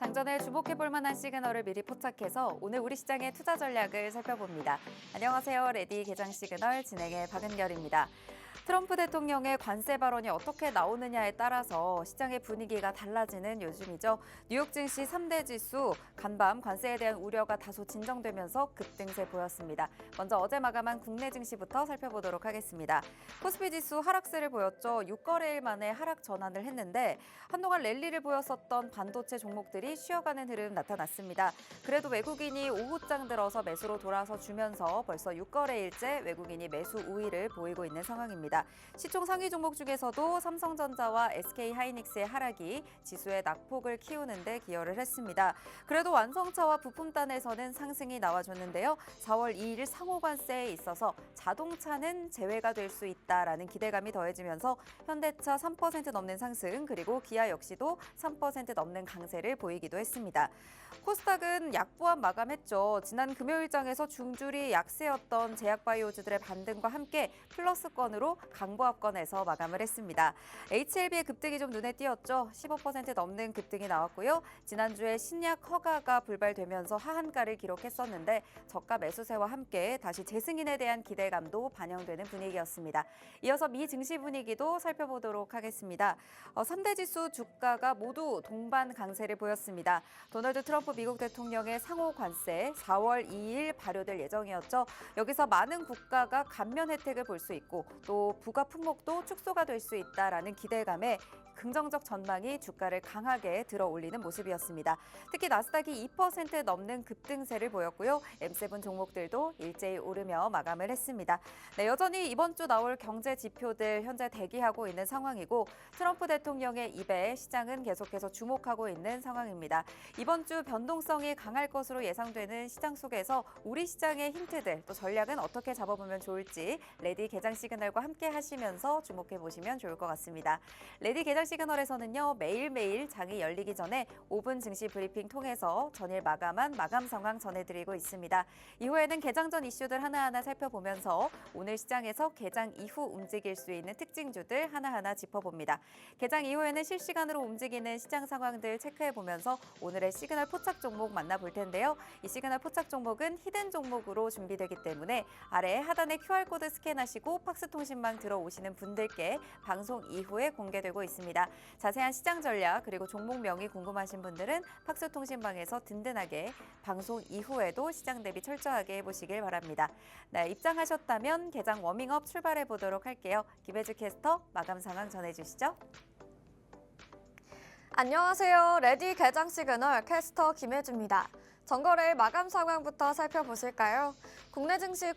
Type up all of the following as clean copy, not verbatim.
장전에 주목해볼 만한 시그널을 미리 포착해서 오늘 우리 시장의 투자 전략을 살펴봅니다. 안녕하세요. 레디 개장 시그널 진행의 박은결입니다. 트럼프 대통령의 관세 발언이 어떻게 나오느냐에 따라서 시장의 분위기가 달라지는 요즘이죠. 뉴욕 증시 3대 지수 간밤 관세에 대한 우려가 다소 진정되면서 급등세 보였습니다. 먼저 어제 마감한 국내 증시부터 살펴보도록 하겠습니다. 코스피 지수 하락세를 보였죠. 6거래일 만에 하락 전환을 했는데 한동안 랠리를 보였었던 반도체 종목들이 쉬어가는 흐름 나타났습니다. 그래도 외국인이 오후장 들어서 매수로 돌아서 주면서 벌써 6거래일째 외국인이 매수 우위를 보이고 있는 상황입니다. 시총 상위 종목 중에서도 삼성전자와 SK하이닉스의 하락이 지수의 낙폭을 키우는 데 기여를 했습니다. 그래도 완성차와 부품단에서는 상승이 나와줬는데요. 4월 2일 상호관세에 있어서 자동차는 제외가 될 수 있다라는 기대감이 더해지면서 현대차 3% 넘는 상승 그리고 기아 역시도 3% 넘는 강세를 보이기도 했습니다. 코스닥은 약보합 마감했죠. 지난 금요일장에서 중줄이 약세였던 제약바이오주들의 반등과 함께 플러스권으로 강보합권에서 마감을 했습니다. HLB의 급등이 좀 눈에 띄었죠. 15% 넘는 급등이 나왔고요. 지난주에 신약 허가가 불발되면서 하한가를 기록했었는데 저가 매수세와 함께 다시 재승인에 대한 기대감도 반영되는 분위기였습니다. 이어서 미 증시 분위기도 살펴보도록 하겠습니다. 3대 지수 주가가 모두 동반 강세를 보였습니다. 도널드 트럼프 미국 대통령의 상호 관세 4월 2일 발효될 예정이었죠. 여기서 많은 국가가 감면 혜택을 볼 수 있고 또 부가 품목도 축소가 될 수 있다라는 기대감에 긍정적 전망이 주가를 강하게 들어 올리는 모습이었습니다. 특히 나스닥이 2% 넘는 급등세를 보였고요. M7 종목들도 일제히 오르며 마감을 했습니다. 네, 여전히 이번 주 나올 경제 지표들 현재 대기하고 있는 상황이고 트럼프 대통령의 입에 시장은 계속해서 주목하고 있는 상황입니다. 이번 주 변동성이 강할 것으로 예상되는 시장 속에서 우리 시장의 힌트들 또 전략은 어떻게 잡아보면 좋을지 레디 개장 시그널과 함께 하시면서 주목해 보시면 좋을 것 같습니다. 레디 개장 시그널에서는요, 매일매일 장이 열리기 전에 5분 증시 브리핑 통해서 전일 마감한 마감 상황 전해드리고 있습니다. 이후에는 개장 전 이슈들 하나하나 살펴보면서 오늘 시장에서 개장 이후 움직일 수 있는 특징주들 하나하나 짚어봅니다. 개장 이후에는 실시간으로 움직이는 시장 상황들 체크해보면서 오늘의 시그널 포착 종목 만나볼 텐데요. 이 시그널 포착 종목은 히든 종목으로 준비되기 때문에 아래 하단에 QR코드 스캔하시고 팍스통신망 들어오시는 분들께 방송 이후에 공개되고 있습니다. 자세한 시장 전략 그리고 종목명이 궁금하신 분들은 팍스통신방에서 든든하게 방송 이후에도 시장 대비 철저하게 해보시길 바랍니다. 네, 입장하셨다면 개장 워밍업 출발해 보도록 할게요. 김혜주 캐스터 마감 상황 전해주시죠. 안녕하세요. 레디 개장 시그널 캐스터 김혜주입니다. 전거래일 마감 상황부터 살펴보실까요? 국내 증시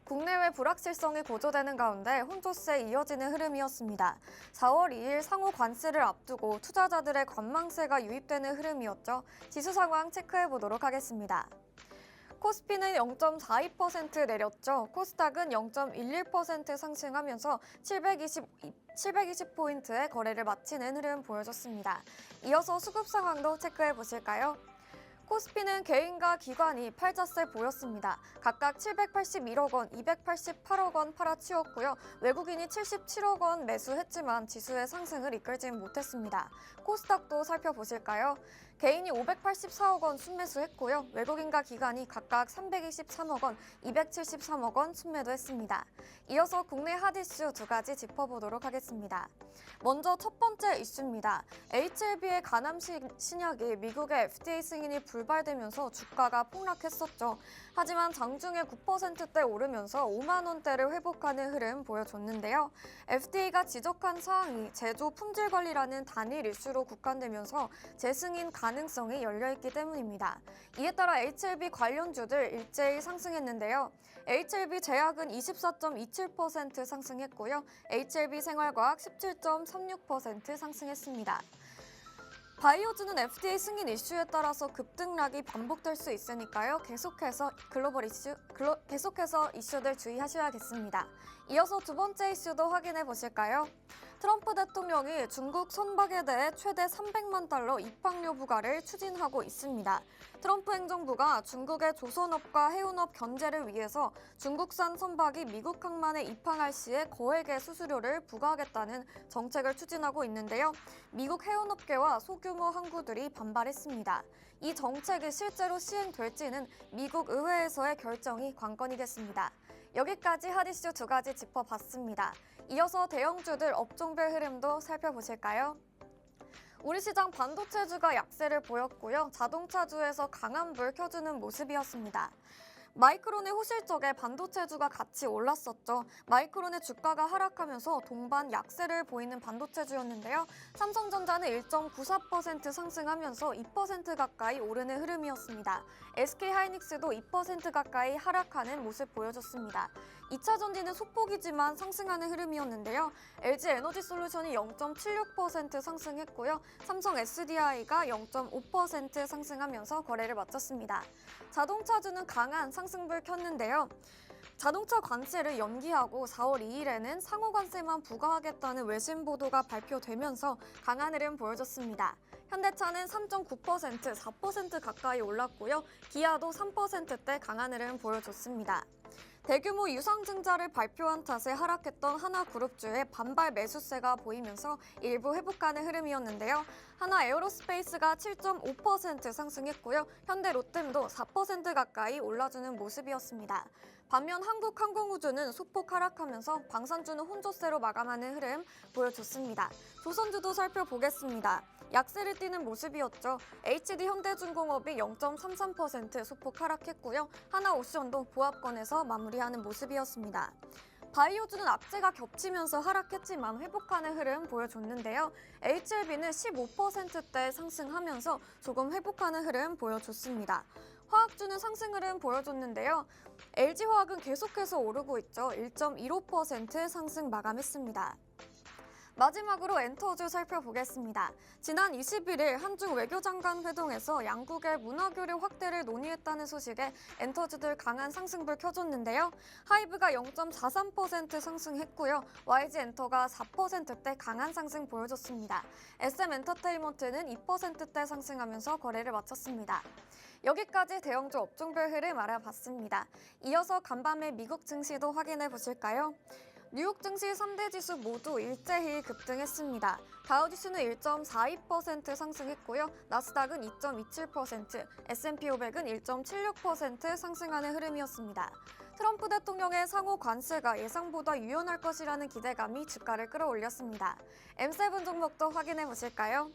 국내외 불확실성이 고조되는 가운데 혼조세에 이어지는 흐름이었습니다. 4월 2일 상호 관세를 앞두고 투자자들의 관망세가 유입되는 흐름이었죠. 지수 상황 체크해 보도록 하겠습니다. 코스피는 0.42% 내렸죠. 코스닥은 0.11% 상승하면서 720포인트의 거래를 마치는 흐름 보여줬습니다. 이어서 수급 상황도 체크해 보실까요? 코스피는 개인과 기관이 팔자세 보였습니다. 각각 781억 원, 288억 원 팔아치웠고요. 외국인이 77억 원 매수했지만 지수의 상승을 이끌지는 못했습니다. 코스닥도 살펴보실까요? 개인이 584억 원 순매수했고요. 외국인과 기관이 각각 323억 원, 273억 원 순매도했습니다. 이어서 국내 핫 이슈 두 가지 짚어보도록 하겠습니다. 먼저 첫 번째 이슈입니다. HLB의 간암 신약이 미국의 FDA 승인이 불발되면서 주가가 폭락했었죠. 하지만 장중에 9%대 오르면서 5만 원대를 회복하는 흐름 보여줬는데요. FDA가 지적한 사항이 제조 품질 관리라는 단일 이슈로 국한되면서 재승인 가능성이 열려있기 때문입니다. 이에 따라 HLB 관련주들 일제히 상승했는데요. HLB 제약은 24.27% 상승했고요. HLB 생활과학 17.36% 상승했습니다. 바이오주는 FDA 승인 이슈에 따라서 급등락이 반복될 수 있으니까요. 계속해서 이슈들 주의하셔야겠습니다. 이어서 두 번째 이슈도 확인해 보실까요? 트럼프 대통령이 중국 선박에 대해 최대 300만 달러 입항료 부과를 추진하고 있습니다. 트럼프 행정부가 중국의 조선업과 해운업 견제를 위해서 중국산 선박이 미국 항만에 입항할 시에 거액의 수수료를 부과하겠다는 정책을 추진하고 있는데요. 미국 해운업계와 소규모 항구들이 반발했습니다. 이 정책이 실제로 시행될지는 미국 의회에서의 결정이 관건이겠습니다. 여기까지 핫 이슈 두 가지 짚어봤습니다. 이어서 대형주들 업종별 흐름도 살펴보실까요? 우리 시장 반도체주가 약세를 보였고요. 자동차주에서 강한 불 켜주는 모습이었습니다. 마이크론의 호실적에 반도체주가 같이 올랐었죠. 마이크론의 주가가 하락하면서 동반 약세를 보이는 반도체주였는데요. 삼성전자는 1.94% 상승하면서 2% 가까이 오르는 흐름이었습니다. SK하이닉스도 2% 가까이 하락하는 모습 보여줬습니다. 2차전지는 소폭이지만 상승하는 흐름이었는데요. LG에너지솔루션이 0.76% 상승했고요. 삼성 SDI가 0.5% 상승하면서 거래를 마쳤습니다. 자동차주는 강한 상승불 켰는데요. 자동차 관세를 연기하고 4월 2일에는 상호 관세만 부과하겠다는 외신 보도가 발표되면서 강한 흐름 보여줬습니다. 현대차는 3.9%, 4% 가까이 올랐고요. 기아도 3%대 강한 흐름 보여줬습니다. 대규모 유상증자를 발표한 탓에 하락했던 하나그룹주의 반발 매수세가 보이면서 일부 회복하는 흐름이었는데요. 하나에어로스페이스가 7.5% 상승했고요. 현대 롯데도 4% 가까이 올라주는 모습이었습니다. 반면 한국항공우주는 소폭 하락하면서 방산주는 혼조세로 마감하는 흐름 보여줬습니다. 조선주도 살펴보겠습니다. 약세를 띠는 모습이었죠. HD현대중공업이 0.33% 소폭 하락했고요. 하나오션도 보합권에서 마무리하는 모습이었습니다. 바이오주는 악재가 겹치면서 하락했지만 회복하는 흐름 보여줬는데요. HLB는 15%대 상승하면서 조금 회복하는 흐름 보여줬습니다. 화학주는 상승 흐름 보여줬는데요. LG화학은 계속해서 오르고 있죠. 1.15% 상승 마감했습니다. 마지막으로 엔터주 살펴보겠습니다. 지난 21일 한중 외교장관 회동에서 양국의 문화교류 확대를 논의했다는 소식에 엔터주들 강한 상승불 켜줬는데요. 하이브가 0.43% 상승했고요. YG엔터가 4%대 강한 상승 보여줬습니다. SM엔터테인먼트는 2%대 상승하면서 거래를 마쳤습니다. 여기까지 대형주 업종별 흐름 알아봤습니다. 이어서 간밤의 미국 증시도 확인해 보실까요? 뉴욕 증시 3대 지수 모두 일제히 급등했습니다. 다우지수는 1.42% 상승했고요. 나스닥은 2.27%, S&P 500은 1.76% 상승하는 흐름이었습니다. 트럼프 대통령의 상호 관세가 예상보다 유연할 것이라는 기대감이 주가를 끌어올렸습니다. M7 종목도 확인해 보실까요?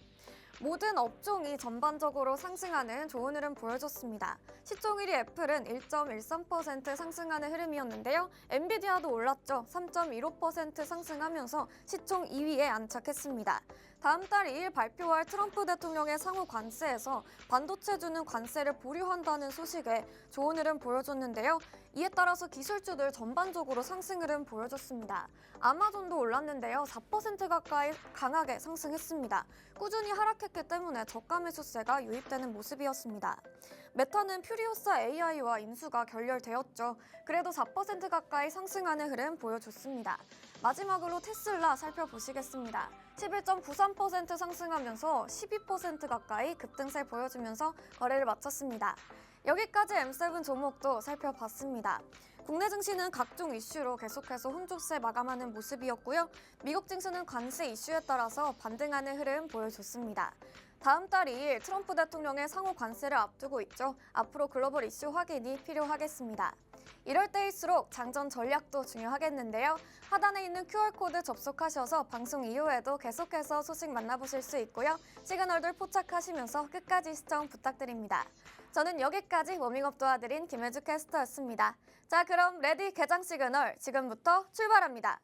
모든 업종이 전반적으로 상승하는 좋은 흐름 보여줬습니다. 시총 1위 애플은 1.13% 상승하는 흐름이었는데요. 엔비디아도 올랐죠. 3.15% 상승하면서 시총 2위에 안착했습니다. 다음 달 2일 발표할 트럼프 대통령의 상호 관세에서 반도체주는 관세를 보류한다는 소식에 좋은 흐름 보여줬는데요. 이에 따라서 기술주들 전반적으로 상승 흐름 보여줬습니다. 아마존도 올랐는데요. 4% 가까이 강하게 상승했습니다. 꾸준히 하락했기 때문에 저가 매수세가 유입되는 모습이었습니다. 메타는 퓨리오사 AI와 인수가 결렬되었죠. 그래도 4% 가까이 상승하는 흐름 보여줬습니다. 마지막으로 테슬라 살펴보시겠습니다. 11.93% 상승하면서 12% 가까이 급등세 보여주면서 거래를 마쳤습니다. 여기까지 M7 종목도 살펴봤습니다. 국내 증시는 각종 이슈로 계속해서 혼조세 마감하는 모습이었고요. 미국 증시는 관세 이슈에 따라서 반등하는 흐름 보여줬습니다. 다음 달 2일 트럼프 대통령의 상호 관세를 앞두고 있죠. 앞으로 글로벌 이슈 확인이 필요하겠습니다. 이럴 때일수록 장전 전략도 중요하겠는데요. 하단에 있는 QR코드 접속하셔서 방송 이후에도 계속해서 소식 만나보실 수 있고요. 시그널들 포착하시면서 끝까지 시청 부탁드립니다. 저는 여기까지 워밍업 도와드린 김혜주 캐스터였습니다. 자, 그럼 레디 개장 시그널 지금부터 출발합니다.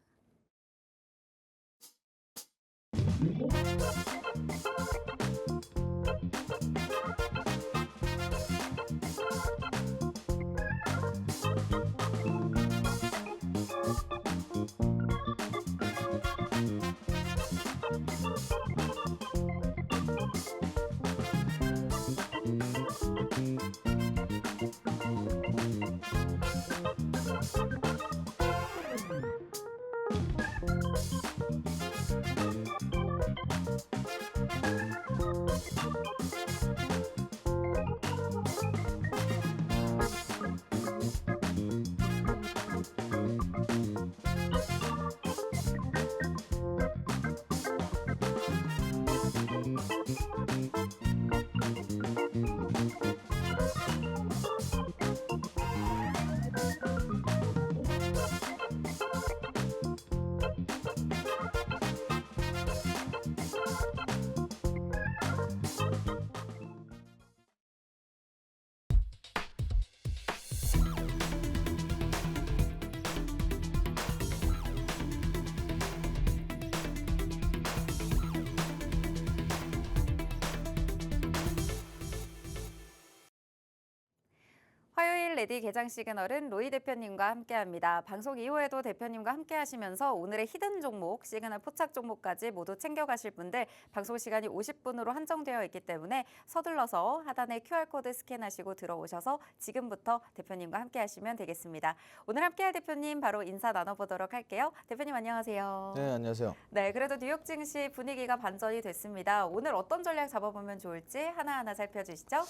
화요일 레디 개장 시그널은 로이 대표님과 함께합니다. 방송 이후에도 대표님과 함께하시면서 오늘의 히든 종목, 시그널 포착 종목까지 모두 챙겨가실 분들 방송 시간이 50분으로 한정되어 있기 때문에 서둘러서 하단에 QR코드 스캔하시고 들어오셔서 지금부터 대표님과 함께하시면 되겠습니다. 오늘 함께할 대표님 바로 인사 나눠보도록 할게요. 대표님 안녕하세요. 네, 안녕하세요. 네, 그래도 뉴욕 증시 분위기가 반전이 됐습니다. 오늘 어떤 전략 잡아보면 좋을지 하나하나 살펴주시죠.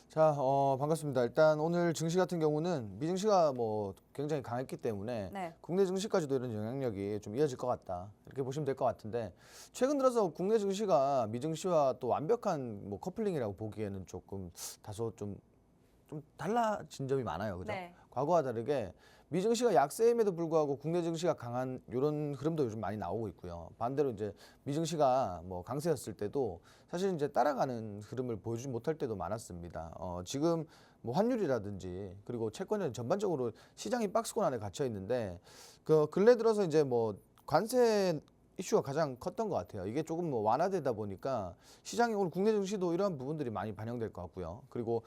자, 반갑습니다. 일단 오늘 증시 같은 경우는 미증시가 뭐 굉장히 강했기 때문에 네. 국내 증시까지도 이런 영향력이 좀 이어질 것 같다. 이렇게 보시면 될 것 같은데 최근 들어서 국내 증시가 미증시와 또 완벽한 뭐 커플링이라고 보기에는 조금 다소 좀 달라진 점이 많아요. 그죠? 네. 과거와 다르게 미증시가 약세임에도 불구하고 국내 증시가 강한 이런 흐름도 요즘 많이 나오고 있고요. 반대로 이제 미증시가 뭐 강세였을 때도 사실 이제 따라가는 흐름을 보여주지 못할 때도 많았습니다. 지금 뭐 환율이라든지 그리고 채권은 전반적으로 시장이 박스권 안에 갇혀 있는데 그 근래 들어서 이제 뭐 관세 이슈가 가장 컸던 것 같아요. 이게 조금 뭐 완화되다 보니까 시장이 오늘 국내 증시도 이러한 부분들이 많이 반영될 것 같고요. 그리고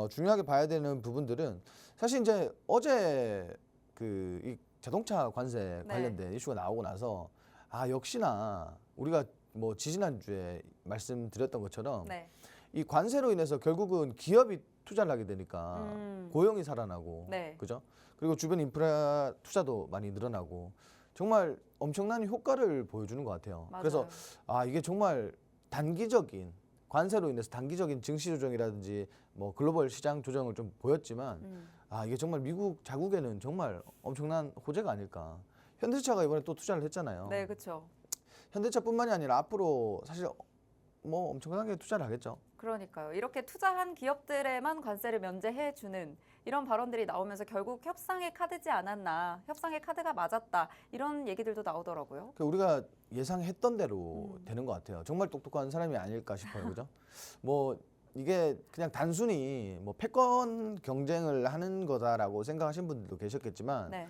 중요하게 봐야 되는 부분들은 사실 이제 어제 그 이 자동차 관세 관련된 이슈가 나오고 나서 역시나 우리가 뭐 지지난주에 말씀드렸던 것처럼 네. 이 관세로 인해서 결국은 기업이 투자를 하게 되니까 고용이 살아나고 네. 그죠? 그리고 주변 인프라 투자도 많이 늘어나고 정말 엄청난 효과를 보여주는 것 같아요. 맞아요. 그래서 이게 정말 단기적인 관세로 인해서 단기적인 증시 조정이라든지 뭐 글로벌 시장 조정을 좀 보였지만 이게 정말 미국 자국에는 정말 엄청난 호재가 아닐까. 현대차가 이번에 또 투자를 했잖아요. 네, 그렇죠. 현대차뿐만이 아니라 앞으로 사실 뭐 엄청나게 투자를 하겠죠. 그러니까요. 이렇게 투자한 기업들에만 관세를 면제해주는 이런 발언들이 나오면서 결국 협상의 카드지 않았나, 협상의 카드가 맞았다 이런 얘기들도 나오더라고요. 우리가 예상했던 대로 되는 것 같아요. 정말 똑똑한 사람이 아닐까 싶어요, 그죠? 뭐 이게 그냥 단순히 뭐 패권 경쟁을 하는 거다라고 생각하신 분들도 계셨겠지만, 네.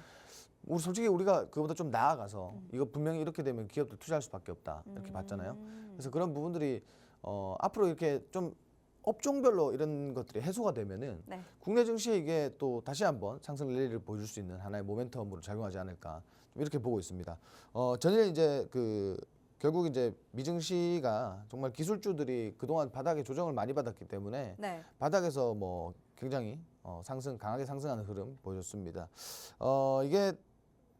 솔직히 우리가 그보다 좀 나아가서 이거 분명히 이렇게 되면 기업도 투자할 수밖에 없다 이렇게 봤잖아요. 그래서 그런 부분들이 앞으로 이렇게 좀 업종별로 이런 것들이 해소가 되면은 네. 국내 증시에 이게 또 다시 한번 상승 랠리를 보여줄 수 있는 하나의 모멘텀으로 작용하지 않을까 좀 이렇게 보고 있습니다. 전일 이제 결국 이제 미증시가 정말 기술주들이 그동안 바닥에 조정을 많이 받았기 때문에 네. 바닥에서 뭐 굉장히 강하게 상승하는 흐름 보여줬습니다. 이게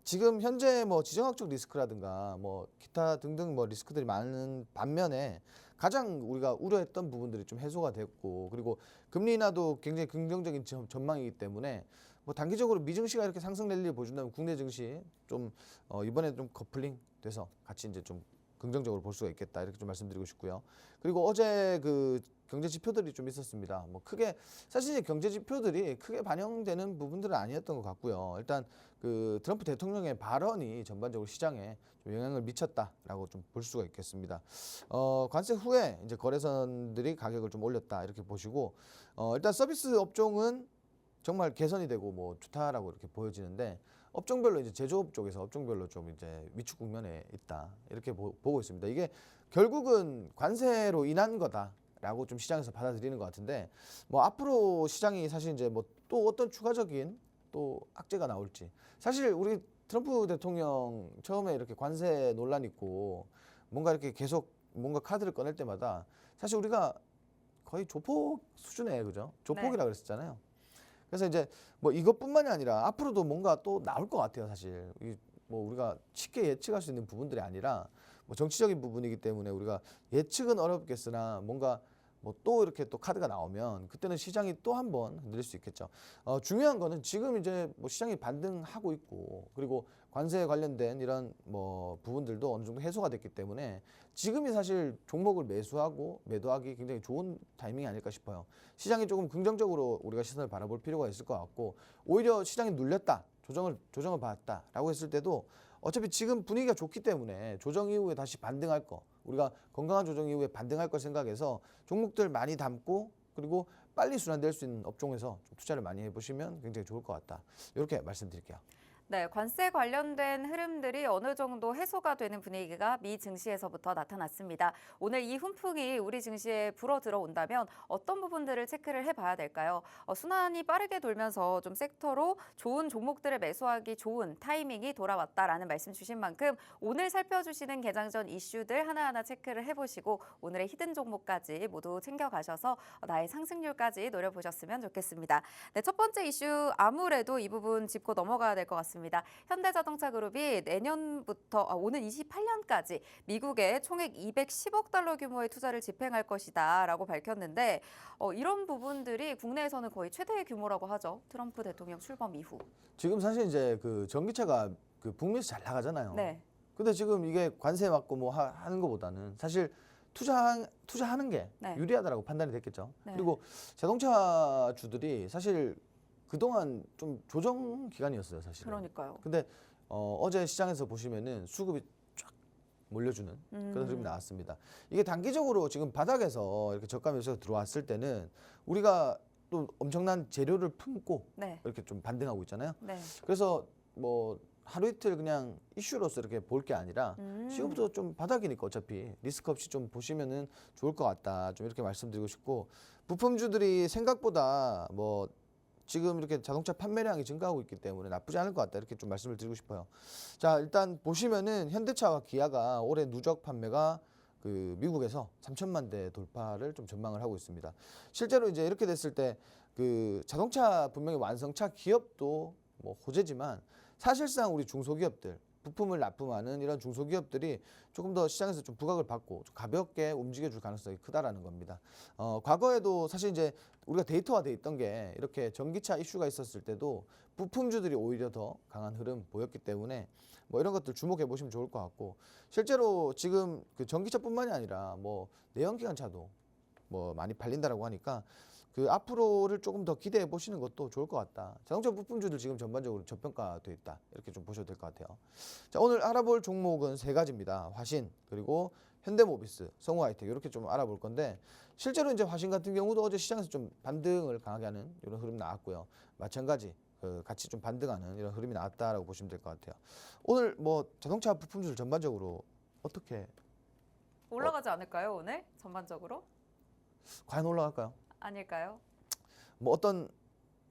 지금 현재 뭐 지정학적 리스크라든가 뭐 기타 등등 뭐 리스크들이 많은 반면에 가장 우리가 우려했던 부분들이 좀 해소가 됐고, 그리고 금리 인하도 굉장히 긍정적인 전망이기 때문에 뭐 단기적으로 미증시가 이렇게 상승 랠리를 보여준다면 국내 증시 좀 이번에 좀 커플링 돼서 같이 이제 좀 긍정적으로 볼 수가 있겠다 이렇게 좀 말씀드리고 싶고요. 그리고 어제 그 경제 지표들이 좀 있었습니다. 뭐 크게 사실 경제 지표들이 크게 반영되는 부분들은 아니었던 것 같고요. 일단 그 트럼프 대통령의 발언이 전반적으로 시장에 좀 영향을 미쳤다라고 좀 볼 수가 있겠습니다. 관세 후에 이제 거래선들이 가격을 좀 올렸다 이렇게 보시고, 일단 서비스 업종은 정말 개선이 되고 뭐 좋다라고 이렇게 보여지는데, 업종별로 이제 제조업 쪽에서 업종별로 좀 이제 위축 국면에 있다 이렇게 보고 있습니다. 이게 결국은 관세로 인한 거다라고 좀 시장에서 받아들이는 것 같은데, 뭐 앞으로 시장이 사실 이제 뭐 또 어떤 추가적인 또 악재가 나올지, 사실 우리 트럼프 대통령 처음에 이렇게 관세 논란 있고 뭔가 이렇게 계속 뭔가 카드를 꺼낼 때마다 사실 우리가 거의 조폭 수준에 그죠? 조폭이라 그랬었잖아요. 그래서 이제 뭐 이것뿐만이 아니라 앞으로도 뭔가 또 나올 것 같아요. 사실 뭐 우리가 쉽게 예측할 수 있는 부분들이 아니라 뭐 정치적인 부분이기 때문에 우리가 예측은 어렵겠으나 뭔가 뭐 또 이렇게 또 카드가 나오면 그때는 시장이 또 한 번 흔들릴 수 있겠죠. 중요한 거는 지금 이제 뭐 시장이 반등하고 있고 그리고 관세에 관련된 이런 뭐 부분들도 어느 정도 해소가 됐기 때문에 지금이 사실 종목을 매수하고 매도하기 굉장히 좋은 타이밍이 아닐까 싶어요. 시장이 조금 긍정적으로 우리가 시선을 바라볼 필요가 있을 것 같고 오히려 시장이 눌렸다, 조정을 받았다라고 했을 때도 어차피 지금 분위기가 좋기 때문에 조정 이후에 다시 반등할 거, 우리가 건강한 조정 이후에 반등할 걸 생각해서 종목들 많이 담고 그리고 빨리 순환될 수 있는 업종에서 좀 투자를 많이 해보시면 굉장히 좋을 것 같다. 이렇게 말씀드릴게요. 네, 관세 관련된 흐름들이 어느 정도 해소가 되는 분위기가 미 증시에서부터 나타났습니다. 오늘 이 훈풍이 우리 증시에 불어 들어온다면 어떤 부분들을 체크를 해봐야 될까요? 순환이 빠르게 돌면서 좀 섹터로 좋은 종목들을 매수하기 좋은 타이밍이 돌아왔다라는 말씀 주신 만큼 오늘 살펴주시는 개장 전 이슈들 하나하나 체크를 해보시고 오늘의 히든 종목까지 모두 챙겨가셔서 나의 상승률까지 노려보셨으면 좋겠습니다. 네, 첫 번째 이슈 아무래도 이 부분 짚고 넘어가야 될 것 같습니다. 현대자동차 그룹이 내년부터 오는 28년까지 미국에 총액 210억 달러 규모의 투자를 집행할 것이다라고 밝혔는데 이런 부분들이 국내에서는 거의 최대의 규모라고 하죠. 트럼프 대통령 출범 이후. 지금 사실 이제 그 전기차가 그 북미에서 잘 나가잖아요. 네. 근데 지금 이게 관세 맞고 뭐 하는 것보다는 사실 투자하는 게 네. 유리하다라고 판단이 됐겠죠. 네. 그리고 자동차 주들이 사실 그동안 좀 조정 기간이었어요, 사실은. 그러니까요. 근데 어제 시장에서 보시면은 수급이 쫙 몰려주는 그런 흐름이 나왔습니다. 이게 단기적으로 지금 바닥에서 이렇게 저가 매수가 들어왔을 때는 우리가 또 엄청난 재료를 품고 네. 이렇게 좀 반등하고 있잖아요. 네. 그래서 뭐 하루 이틀 그냥 이슈로서 이렇게 볼 게 아니라 지금부터 좀 바닥이니까 어차피 리스크 없이 좀 보시면은 좋을 것 같다. 좀 이렇게 말씀드리고 싶고 부품주들이 생각보다 뭐 지금 이렇게 자동차 판매량이 증가하고 있기 때문에 나쁘지 않을 것 같다. 이렇게 좀 말씀을 드리고 싶어요. 자, 일단 보시면은 현대차와 기아가 올해 누적 판매가 그 미국에서 3천만 대 돌파를 좀 전망을 하고 있습니다. 실제로 이제 이렇게 됐을 때 그 자동차 분명히 완성차 기업도 뭐 호재지만 사실상 우리 중소기업들 부품을 납품하는 이런 중소기업들이 조금 더 시장에서 좀 부각을 받고 좀 가볍게 움직여줄 가능성이 크다라는 겁니다. 과거에도 사실 이제 우리가 데이터화돼 있던 게 이렇게 전기차 이슈가 있었을 때도 부품주들이 오히려 더 강한 흐름 보였기 때문에 뭐 이런 것들 주목해 보시면 좋을 것 같고 실제로 지금 그 전기차뿐만이 아니라 뭐 내연기관차도 뭐 많이 팔린다라고 하니까 그 앞으로를 조금 더 기대해 보시는 것도 좋을 것 같다. 자동차 부품주들 지금 전반적으로 저평가돼 있다. 이렇게 좀 보셔도 될 것 같아요. 자, 오늘 알아볼 종목은 세 가지입니다. 화신, 그리고 현대모비스, 성우하이텍 이렇게 좀 알아볼 건데 실제로 이제 화신 같은 경우도 어제 시장에서 좀 반등을 강하게 하는 이런 흐름이 나왔고요. 마찬가지 같이 좀 반등하는 이런 흐름이 나왔다라고 보시면 될 것 같아요. 오늘 뭐 자동차 부품주들 전반적으로 어떻게 올라가지 않을까요, 오늘? 전반적으로? 과연 올라갈까요? 아닐까요? 뭐 어떤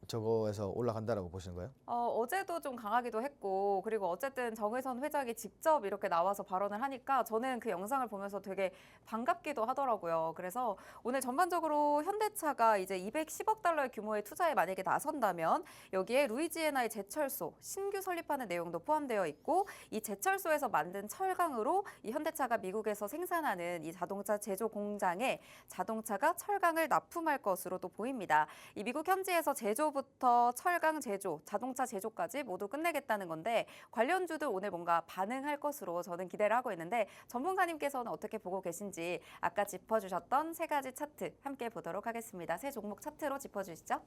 저거에서 올라간다라고 보시는 거예요? 어제도 좀 강하기도 했고 그리고 어쨌든 정의선 회장이 직접 이렇게 나와서 발언을 하니까 저는 그 영상을 보면서 되게 반갑기도 하더라고요. 그래서 오늘 전반적으로 현대차가 이제 210억 달러의 규모의 투자에 만약에 나선다면 여기에 루이지애나의 제철소 신규 설립하는 내용도 포함되어 있고 이 제철소에서 만든 철강으로 이 현대차가 미국에서 생산하는 이 자동차 제조 공장에 자동차가 철강을 납품할 것으로도 보입니다. 이 미국 현지에서 제조부터 철강 제조, 자동차 제조까지 모두 끝내겠다는 건데 관련주들 오늘 뭔가 반응할 것으로 저는 기대를 하고 있는데 전문가님께서는 어떻게 보고 계신지 아까 짚어주셨던 세 가지 차트 함께 보도록 하겠습니다. 세 종목 차트로 짚어주시죠.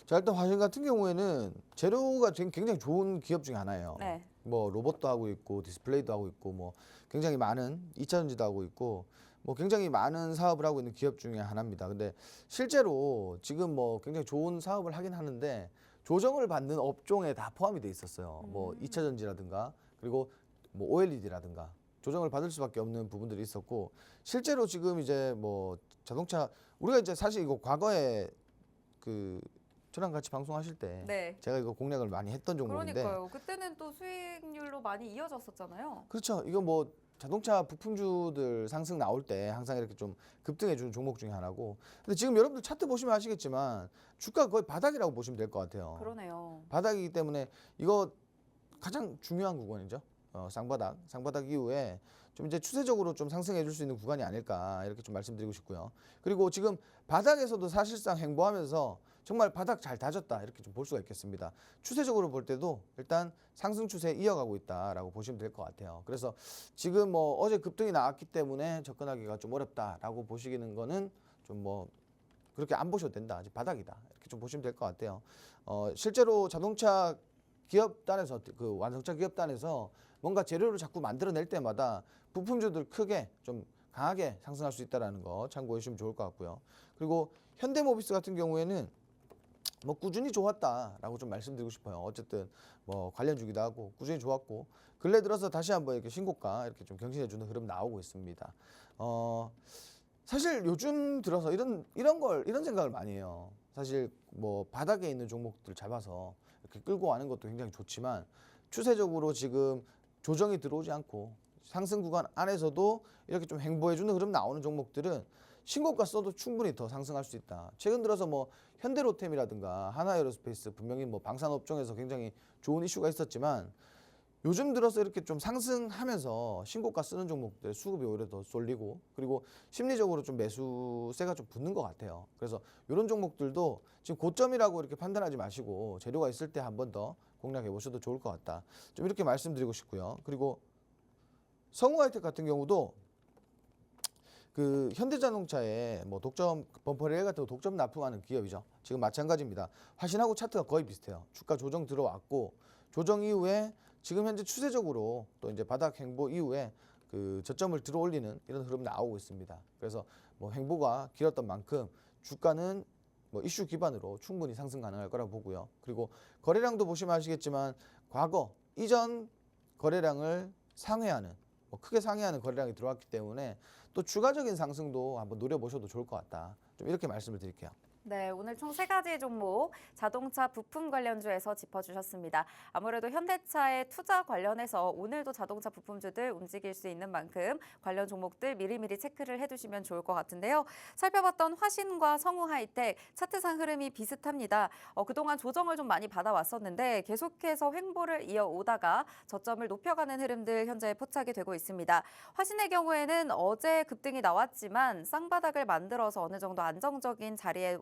자, 일단 화신 같은 경우에는 재료가 굉장히 좋은 기업 중에 하나예요. 네. 뭐 로봇도 하고 있고 디스플레이도 하고 있고 뭐 굉장히 많은 2차 전지도 하고 있고 뭐 굉장히 많은 사업을 하고 있는 기업 중에 하나입니다. 근데 실제로 지금 뭐 굉장히 좋은 사업을 하긴 하는데 조정을 받는 업종에 다 포함이 돼 있었어요. 뭐 2차 전지라든가 그리고 뭐 OLED라든가 조정을 받을 수밖에 없는 부분들이 있었고 실제로 지금 이제 뭐 자동차 우리가 이제 사실 이거 과거에 그 저랑 같이 방송하실 때 네. 제가 이거 공략을 많이 했던 종목인데 그러니까요. 그때는 또 수익률로 많이 이어졌었잖아요. 그렇죠. 이거 뭐 자동차 부품주들 상승 나올 때 항상 이렇게 좀 급등해 주는 종목 중에 하나고 근데 지금 여러분들 차트 보시면 아시겠지만 주가 거의 바닥이라고 보시면 될 것 같아요. 그러네요. 바닥이기 때문에 이거 가장 중요한 구간이죠. 쌍바닥 이후에 좀 이제 추세적으로 좀 상승해 줄 수 있는 구간이 아닐까 이렇게 좀 말씀드리고 싶고요. 그리고 지금 바닥에서도 사실상 횡보하면서 정말 바닥 잘 다졌다 이렇게 좀 볼 수가 있겠습니다. 추세적으로 볼 때도 일단 상승 추세 이어가고 있다라고 보시면 될 것 같아요. 그래서 지금 뭐 어제 급등이 나왔기 때문에 접근하기가 좀 어렵다라고 보시기는 거는 좀 뭐 그렇게 안 보셔도 된다. 아직 바닥이다 이렇게 좀 보시면 될 것 같아요. 실제로 자동차 기업단에서 그 완성차 기업단에서 뭔가 재료를 자꾸 만들어낼 때마다 부품주들 크게 좀 강하게 상승할 수 있다는 거 참고해 주시면 좋을 것 같고요. 그리고 현대모비스 같은 경우에는 뭐 꾸준히 좋았다라고 좀 말씀드리고 싶어요. 어쨌든 뭐 관련 주기도 하고 꾸준히 좋았고 근래 들어서 다시 한번 이렇게 신고가 이렇게 좀 경신해 주는 흐름 나오고 있습니다. 사실 요즘 들어서 이런 생각을 많이 해요. 사실 뭐 바닥에 있는 종목들 잡아서 이렇게 끌고 가는 것도 굉장히 좋지만 추세적으로 지금 조정이 들어오지 않고 상승 구간 안에서도 이렇게 좀 횡보해주는 흐름 나오는 종목들은 신고가 써도 충분히 더 상승할 수 있다. 최근 들어서 뭐 현대로템이라든가 하나에어로스페이스 분명히 뭐 방산업종에서 굉장히 좋은 이슈가 있었지만 요즘 들어서 이렇게 좀 상승하면서 신고가 쓰는 종목들 수급이 오히려 더 쏠리고 그리고 심리적으로 좀 매수세가 좀 붙는 것 같아요. 그래서 이런 종목들도 지금 고점이라고 이렇게 판단하지 마시고 재료가 있을 때 한 번 더 공략해 보셔도 좋을 것 같다. 좀 이렇게 말씀드리고 싶고요. 그리고 성우하이텍 같은 경우도 그 현대자동차에 뭐 독점 범퍼레일 같은 거 독점 납품하는 기업이죠. 지금 마찬가지입니다. 화신하고 차트가 거의 비슷해요. 주가 조정 들어왔고 조정 이후에 지금 현재 추세적으로 또 이제 바닥 횡보 이후에 그 저점을 들어 올리는 이런 흐름 나오고 있습니다. 그래서 뭐 횡보가 길었던 만큼 주가는 뭐 이슈 기반으로 충분히 상승 가능할 거라고 보고요. 그리고 거래량도 보시면 아시겠지만 과거 이전 거래량을 상회하는 뭐 크게 상회하는 거래량이 들어왔기 때문에 또 추가적인 상승도 한번 노려보셔도 좋을 것 같다. 좀 이렇게 말씀을 드릴게요. 네, 오늘 총 3가지 종목 자동차 부품 관련주에서 짚어주셨습니다. 아무래도 현대차의 투자 관련해서 오늘도 자동차 부품주들 움직일 수 있는 만큼 관련 종목들 미리미리 체크를 해두시면 좋을 것 같은데요. 살펴봤던 화신과 성우하이텍 차트상 흐름이 비슷합니다. 그동안 조정을 좀 많이 받아왔었는데 계속해서 횡보를 이어오다가 저점을 높여가는 흐름들 현재 포착이 되고 있습니다. 화신의 경우에는 어제 급등이 나왔지만 쌍바닥을 만들어서 어느 정도 안정적인 자리에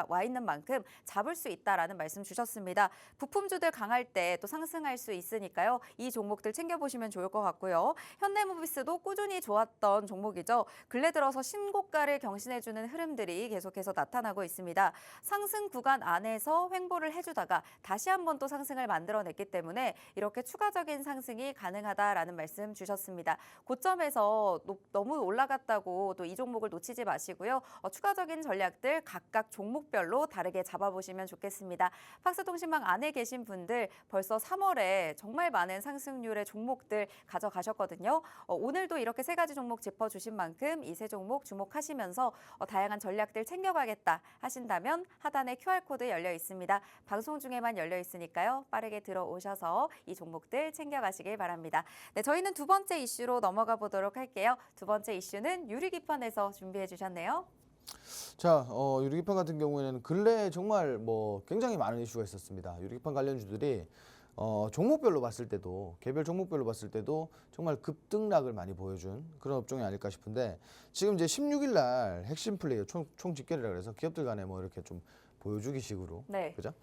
와 있는 만큼 잡을 수 있다라는 말씀 주셨습니다. 부품주들 강할 때 또 상승할 수 있으니까요. 이 종목들 챙겨보시면 좋을 것 같고요. 현대모비스도 꾸준히 좋았던 종목이죠. 근래 들어서 신고가를 경신해주는 흐름들이 계속해서 나타나고 있습니다. 상승 구간 안에서 횡보를 해주다가 다시 한번 또 상승을 만들어냈기 때문에 이렇게 추가적인 상승이 가능하다라는 말씀 주셨습니다. 고점에서 너무 올라갔다고 또 이 종목을 놓치지 마시고요. 추가적인 전략들 각각 종목별로 다르게 잡아보시면 좋겠습니다. 팍스통신망 안에 계신 분들 벌써 3월에 정말 많은 상승률의 종목들 가져가셨거든요. 오늘도 이렇게 3가지 종목 짚어주신 만큼 이 3종목 주목하시면서 다양한 전략들 챙겨가겠다 하신다면 하단에 QR코드 열려 있습니다. 방송 중에만 열려 있으니까요. 빠르게 들어오셔서 이 종목들 챙겨가시길 바랍니다. 네, 저희는 두 번째 이슈로 넘어가 보도록 할게요. 두 번째 이슈는 유리기판에서 준비해 주셨네요. 자, 유리기판 같은 경우에는 근래에 정말 뭐 굉장히 많은 이슈가 있었습니다. 유리기판 관련주들이 종목별로 봤을 때도 개별 종목별로 봤을 때도 정말 급등락을 많이 보여준 그런 업종이 아닐까 싶은데 지금 이제 16일 날 핵심 플레이어 총 집결이라 그래서 기업들 간에 뭐 이렇게 좀 보여주기 식으로 네. 그죠?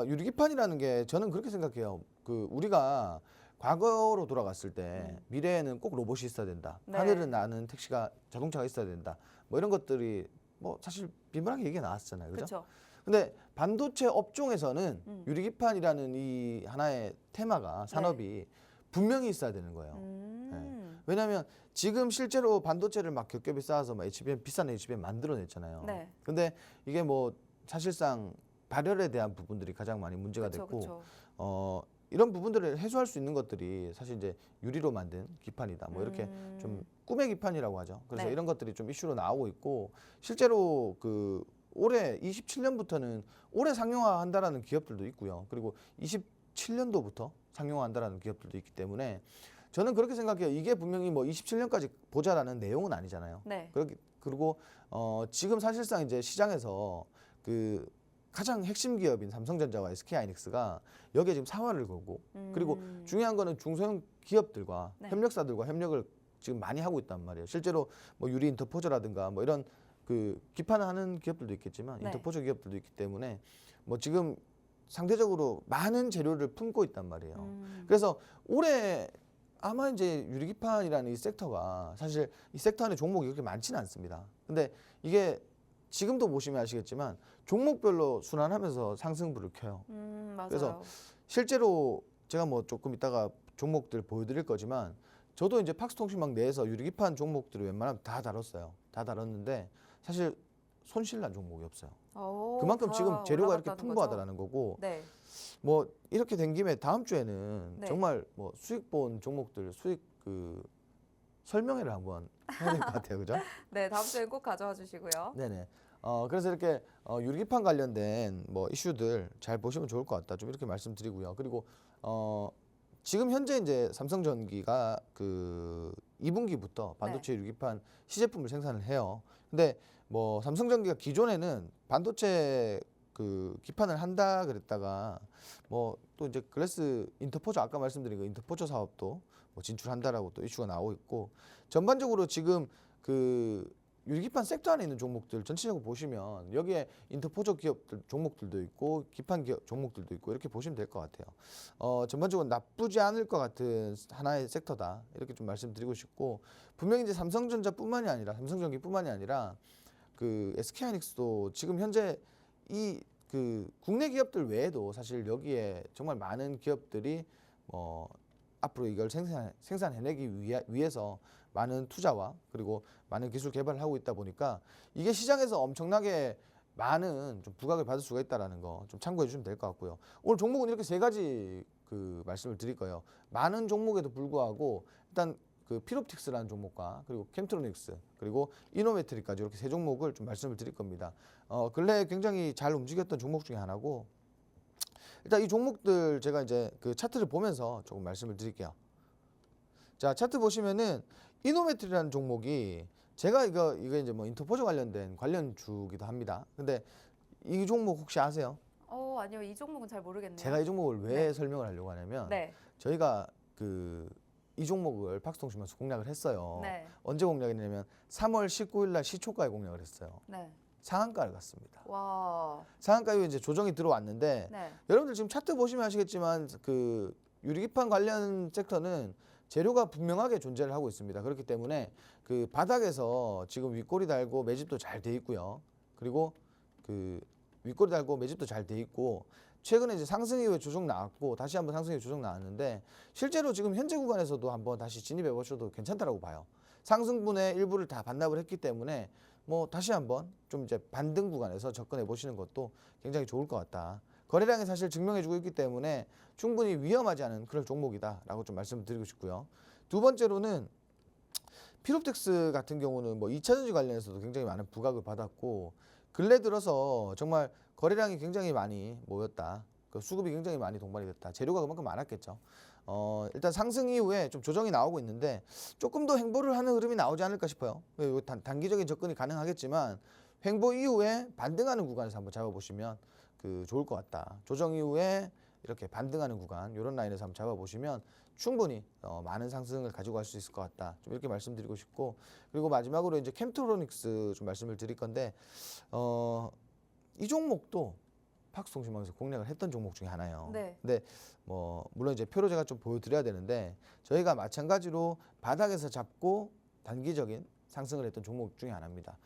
유리기판이라는 게 저는 그렇게 생각해요. 그 우리가 과거로 돌아갔을 때 미래에는 꼭 로봇이 있어야 된다. 네. 하늘은 나는 택시가 자동차가 있어야 된다. 뭐 이런 것들이 뭐 사실 빈번하게 얘기가 나왔잖아요. 그죠? 그렇죠. 근데 반도체 업종에서는 유리기판이라는 이 하나의 테마가 산업이 분명히 있어야 되는 거예요. 왜냐하면 지금 실제로 반도체를 막 겹겹이 쌓아서 막 HBM 비싼 HBM 만들어냈잖아요. 네. 근데 이게 뭐 사실상 발열에 대한 부분들이 가장 많이 문제가 그쵸, 됐고 그쵸. 이런 부분들을 해소할 수 있는 것들이 사실 이제 유리로 만든 기판이다. 뭐 이렇게 좀 꿈의 기판이라고 하죠. 그래서 네. 이런 것들이 좀 이슈로 나오고 있고 실제로 그 올해 27년부터는 올해 상용화한다라는 기업들도 있고요. 그리고 27년도부터 상용화한다라는 기업들도 있기 때문에 저는 그렇게 생각해요. 이게 분명히 뭐 27년까지 보자라는 내용은 아니잖아요. 네. 그리고 지금 사실상 이제 시장에서 그 가장 핵심 기업인 삼성전자와 SK하이닉스가 여기에 지금 사활을 걸고 그리고 중요한 거는 중소형 기업들과 네. 협력사들과 협력을 지금 많이 하고 있단 말이에요. 실제로 뭐 유리 인터포저라든가 뭐 이런 그 기판하는 기업들도 있겠지만 네. 인터포저 기업들도 있기 때문에 뭐 지금 상대적으로 많은 재료를 품고 있단 말이에요. 그래서 올해 아마 이제 유리기판이라는 이 섹터가 사실 이 섹터 안에 종목이 그렇게 많지는 않습니다. 근데 이게 지금도 보시면 아시겠지만 종목별로 순환하면서 상승부를 켜요. 맞아요. 그래서 실제로 제가 뭐 조금 이따가 종목들 보여드릴 거지만 저도 이제 팍스통신망 내에서 유리기판 종목들을 웬만하면 다 다뤘어요. 다 다뤘는데 사실 손실난 종목이 없어요. 오, 그만큼 다 지금 재료가 이렇게 올라갔다는 풍부하다라는 거고 네. 뭐 이렇게 된 김에 다음 주에는 네. 정말 뭐 수익 본 종목들 수익 그 설명회를 한번 해야 될 것 같아요, 그죠? 네, 다음 주에 꼭 가져와 주시고요. 네네. 그래서 이렇게 유리기판 관련된 뭐 이슈들 잘 보시면 좋을 것 같다. 좀 이렇게 말씀드리고요. 그리고 지금 현재 이제 삼성전기가 그 2분기부터 반도체 유리기판 시제품을 생산을 해요. 근데 뭐 삼성전기가 기존에는 반도체 그 기판을 한다 그랬다가 뭐 또 이제 글래스 인터포저 아까 말씀드린 그 인터포저 사업도 뭐 진출한다라고 또 이슈가 나오고 있고 전반적으로 지금 그 유리기판 섹터 안에 있는 종목들 전체적으로 보시면 여기에 인터포저 기업들 종목들도 있고 기판 기업 종목들도 있고 이렇게 보시면 될 것 같아요. 전반적으로 나쁘지 않을 것 같은 하나의 섹터다 이렇게 좀 말씀드리고 싶고 분명히 이제 삼성전자뿐만이 아니라 삼성전기뿐만이 아니라 그 SK하이닉스도 지금 현재 이 그 국내 기업들 외에도 사실 여기에 정말 많은 기업들이 앞으로 이걸 생산해내기 위해서 많은 투자와 그리고 많은 기술 개발을 하고 있다 보니까 이게 시장에서 엄청나게 많은 좀 부각을 받을 수가 있다라는 거 좀 참고해 주시면 될 것 같고요. 오늘 종목은 이렇게 세 가지 그 말씀을 드릴 거예요. 많은 종목에도 불구하고 일단 그 피롭틱스라는 종목과 그리고 캠트로닉스 그리고 이노메트리까지 이렇게 세 종목을 좀 말씀을 드릴 겁니다. 근래 굉장히 잘 움직였던 종목 중에 하나고 일단 이 종목들 제가 이제 그 차트를 보면서 조금 말씀을 드릴게요. 자, 차트 보시면은 이노메트리라는 종목이 제가 이거 이제 뭐 인터포저 관련된 관련주기도 합니다. 근데 이 종목 혹시 아세요? 아니요. 이 종목은 잘 모르겠네요. 제가 이 종목을 왜 설명을 하려고 하냐면 네. 저희가 그 이 종목을 팍스통신에서 공략을 했어요. 네. 언제 공략했냐면 3월 19일 날 시초가에 공략을 했어요. 네. 상한가를 갔습니다. 와. 상한가 이후에 이제 조정이 들어왔는데 네. 여러분들 지금 차트 보시면 아시겠지만 그 유리기판 관련 섹터는 재료가 분명하게 존재를 하고 있습니다. 그렇기 때문에 그 바닥에서 지금 윗꼬리 달고 매집도 잘 돼 있고요. 그리고 그 윗꼬리 달고 매집도 잘 돼 있고 최근에 이제 상승 이후에 조정 나왔고 다시 한번 상승 이후에 조정 나왔는데 실제로 지금 현재 구간에서도 한번 다시 진입해 보셔도 괜찮다라고 봐요. 상승분의 일부를 다 반납을 했기 때문에 뭐 다시 한번 좀 이제 반등 구간에서 접근해 보시는 것도 굉장히 좋을 것 같다. 거래량이 사실 증명해주고 있기 때문에 충분히 위험하지 않은 그런 종목이다라고 좀 말씀드리고 싶고요. 두 번째로는 피롭텍스 같은 경우는 뭐 2차전지 관련해서도 굉장히 많은 부각을 받았고 근래 들어서 정말 거래량이 굉장히 많이 모였다. 그 수급이 굉장히 많이 동반이 됐다. 재료가 그만큼 많았겠죠. 일단 상승 이후에 좀 조정이 나오고 있는데 조금 더 횡보를 하는 흐름이 나오지 않을까 싶어요. 단기적인 접근이 가능하겠지만 횡보 이후에 반등하는 구간에서 한번 잡아보시면 그 좋을 것 같다. 조정 이후에 이렇게 반등하는 구간 이런 라인에서 한번 잡아보시면 충분히 많은 상승을 가지고 갈 수 있을 것 같다. 좀 이렇게 말씀드리고 싶고 그리고 마지막으로 이제 캠트로닉스 좀 말씀을 드릴 건데 이 종목도 팍스통신망에서 공략을 했던 종목 중에 하나예요. 네. 근데 뭐 물론 이제 표로 제가 좀 보여드려야 되는데 저희가 마찬가지로 바닥에서 잡고 단기적인 상승을 했던 종목 중에 하나입니다.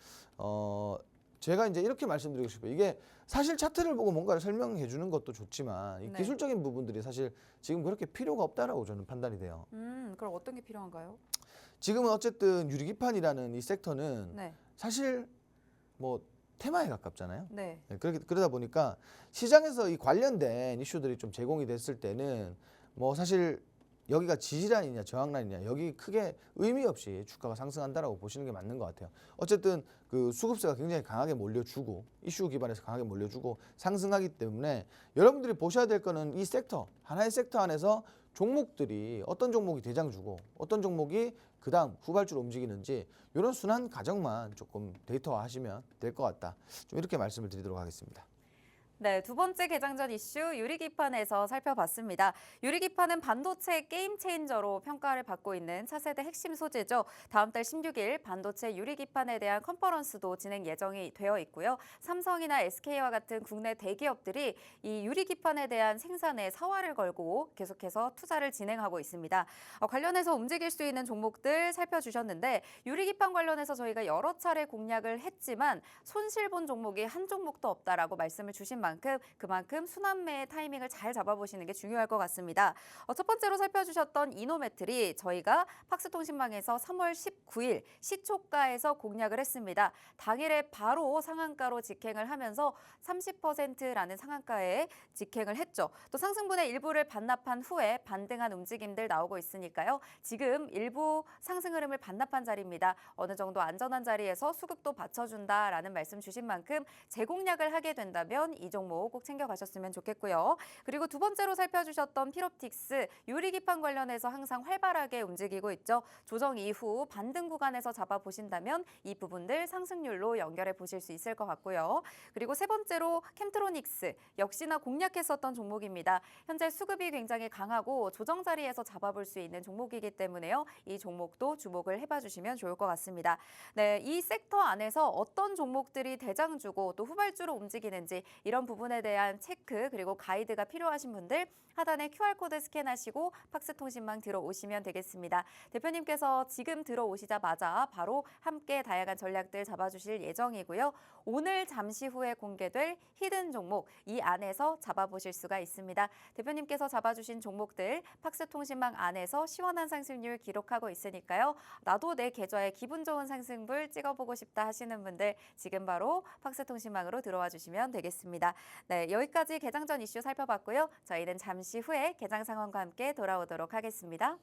제가 이제 이렇게 말씀드리고 싶어요. 이게 사실 차트를 보고 뭔가를 설명해 주는 것도 좋지만 이 네. 기술적인 부분들이 사실 지금 그렇게 필요가 없다라고 저는 판단이 돼요. 그럼 어떤 게 필요한가요? 지금은 어쨌든 유리기판이라는 이 섹터는 네. 사실 뭐 테마에 가깝잖아요. 네. 네, 그러다 보니까 시장에서 이 관련된 이슈들이 좀 제공이 됐을 때는 뭐 사실 여기가 지지라인이냐 저항라인이냐 여기 크게 의미 없이 주가가 상승한다라고 보시는 게 맞는 것 같아요. 어쨌든 그 수급세가 굉장히 강하게 몰려주고 이슈 기반에서 강하게 몰려주고 상승하기 때문에 여러분들이 보셔야 될 거는 이 섹터 하나의 섹터 안에서 종목들이 어떤 종목이 대장주고 어떤 종목이 그 다음 후발주로 움직이는지 이런 순환 과정만 조금 데이터화하시면 될 것 같다. 좀 이렇게 말씀을 드리도록 하겠습니다. 네, 두 번째 개장전 이슈 유리기판에서 살펴봤습니다. 유리기판은 반도체 게임 체인저로 평가를 받고 있는 차세대 핵심 소재죠. 다음 달 16일 반도체 유리기판에 대한 컨퍼런스도 진행 예정이 되어 있고요. 삼성이나 SK와 같은 국내 대기업들이 이 유리기판에 대한 생산에 사활을 걸고 계속해서 투자를 진행하고 있습니다. 관련해서 움직일 수 있는 종목들 살펴주셨는데 유리기판 관련해서 저희가 여러 차례 공략을 했지만 손실 본 종목이 한 종목도 없다라고 말씀을 주신 그만큼 순환매의 타이밍을 잘 잡아보시는 게 중요할 것 같습니다. 첫 번째로 살펴주셨던 이노매트리 저희가 팍스통신망에서 3월 19일 시초가에서 공략을 했습니다. 당일에 바로 상한가로 직행을 하면서 30%라는 상한가에 직행을 했죠. 또 상승분의 일부를 반납한 후에 반등한 움직임들 나오고 있으니까요. 지금 일부 상승 흐름을 반납한 자리입니다. 어느 정도 안전한 자리에서 수급도 받쳐준다라는 말씀 주신 만큼 재공략을 하게 된다면 이 종목 꼭 챙겨가셨으면 좋겠고요. 그리고 두 번째로 살펴주셨던 피롭틱스 유리기판 관련해서 항상 활발하게 움직이고 있죠. 조정 이후 반등 구간에서 잡아보신다면 이 부분들 상승률로 연결해 보실 수 있을 것 같고요. 그리고 세 번째로 캠트로닉스 역시나 공략했었던 종목입니다. 현재 수급이 굉장히 강하고 조정 자리에서 잡아볼 수 있는 종목이기 때문에요. 이 종목도 주목을 해봐 주시면 좋을 것 같습니다. 네, 이 섹터 안에서 어떤 종목들이 대장주고 또 후발주로 움직이는지 이런 부분에 대한 체크 그리고 가이드가 필요하신 분들 하단에 QR코드 스캔하시고 팍스통신망 들어오시면 되겠습니다. 대표님께서 지금 들어오시자마자 바로 함께 다양한 전략들 잡아주실 예정이고요. 오늘 잠시 후에 공개될 히든 종목 이 안에서 잡아보실 수가 있습니다. 대표님께서 잡아주신 종목들 팍스통신망 안에서 시원한 상승률 기록하고 있으니까요. 나도 내 계좌에 기분 좋은 상승불 찍어보고 싶다 하시는 분들 지금 바로 팍스통신망으로 들어와 주시면 되겠습니다. 네, 여기까지 개장전 이슈 살펴봤고요. 저희는 잠시 후에 개장 상황과 함께 돌아오도록 하겠습니다.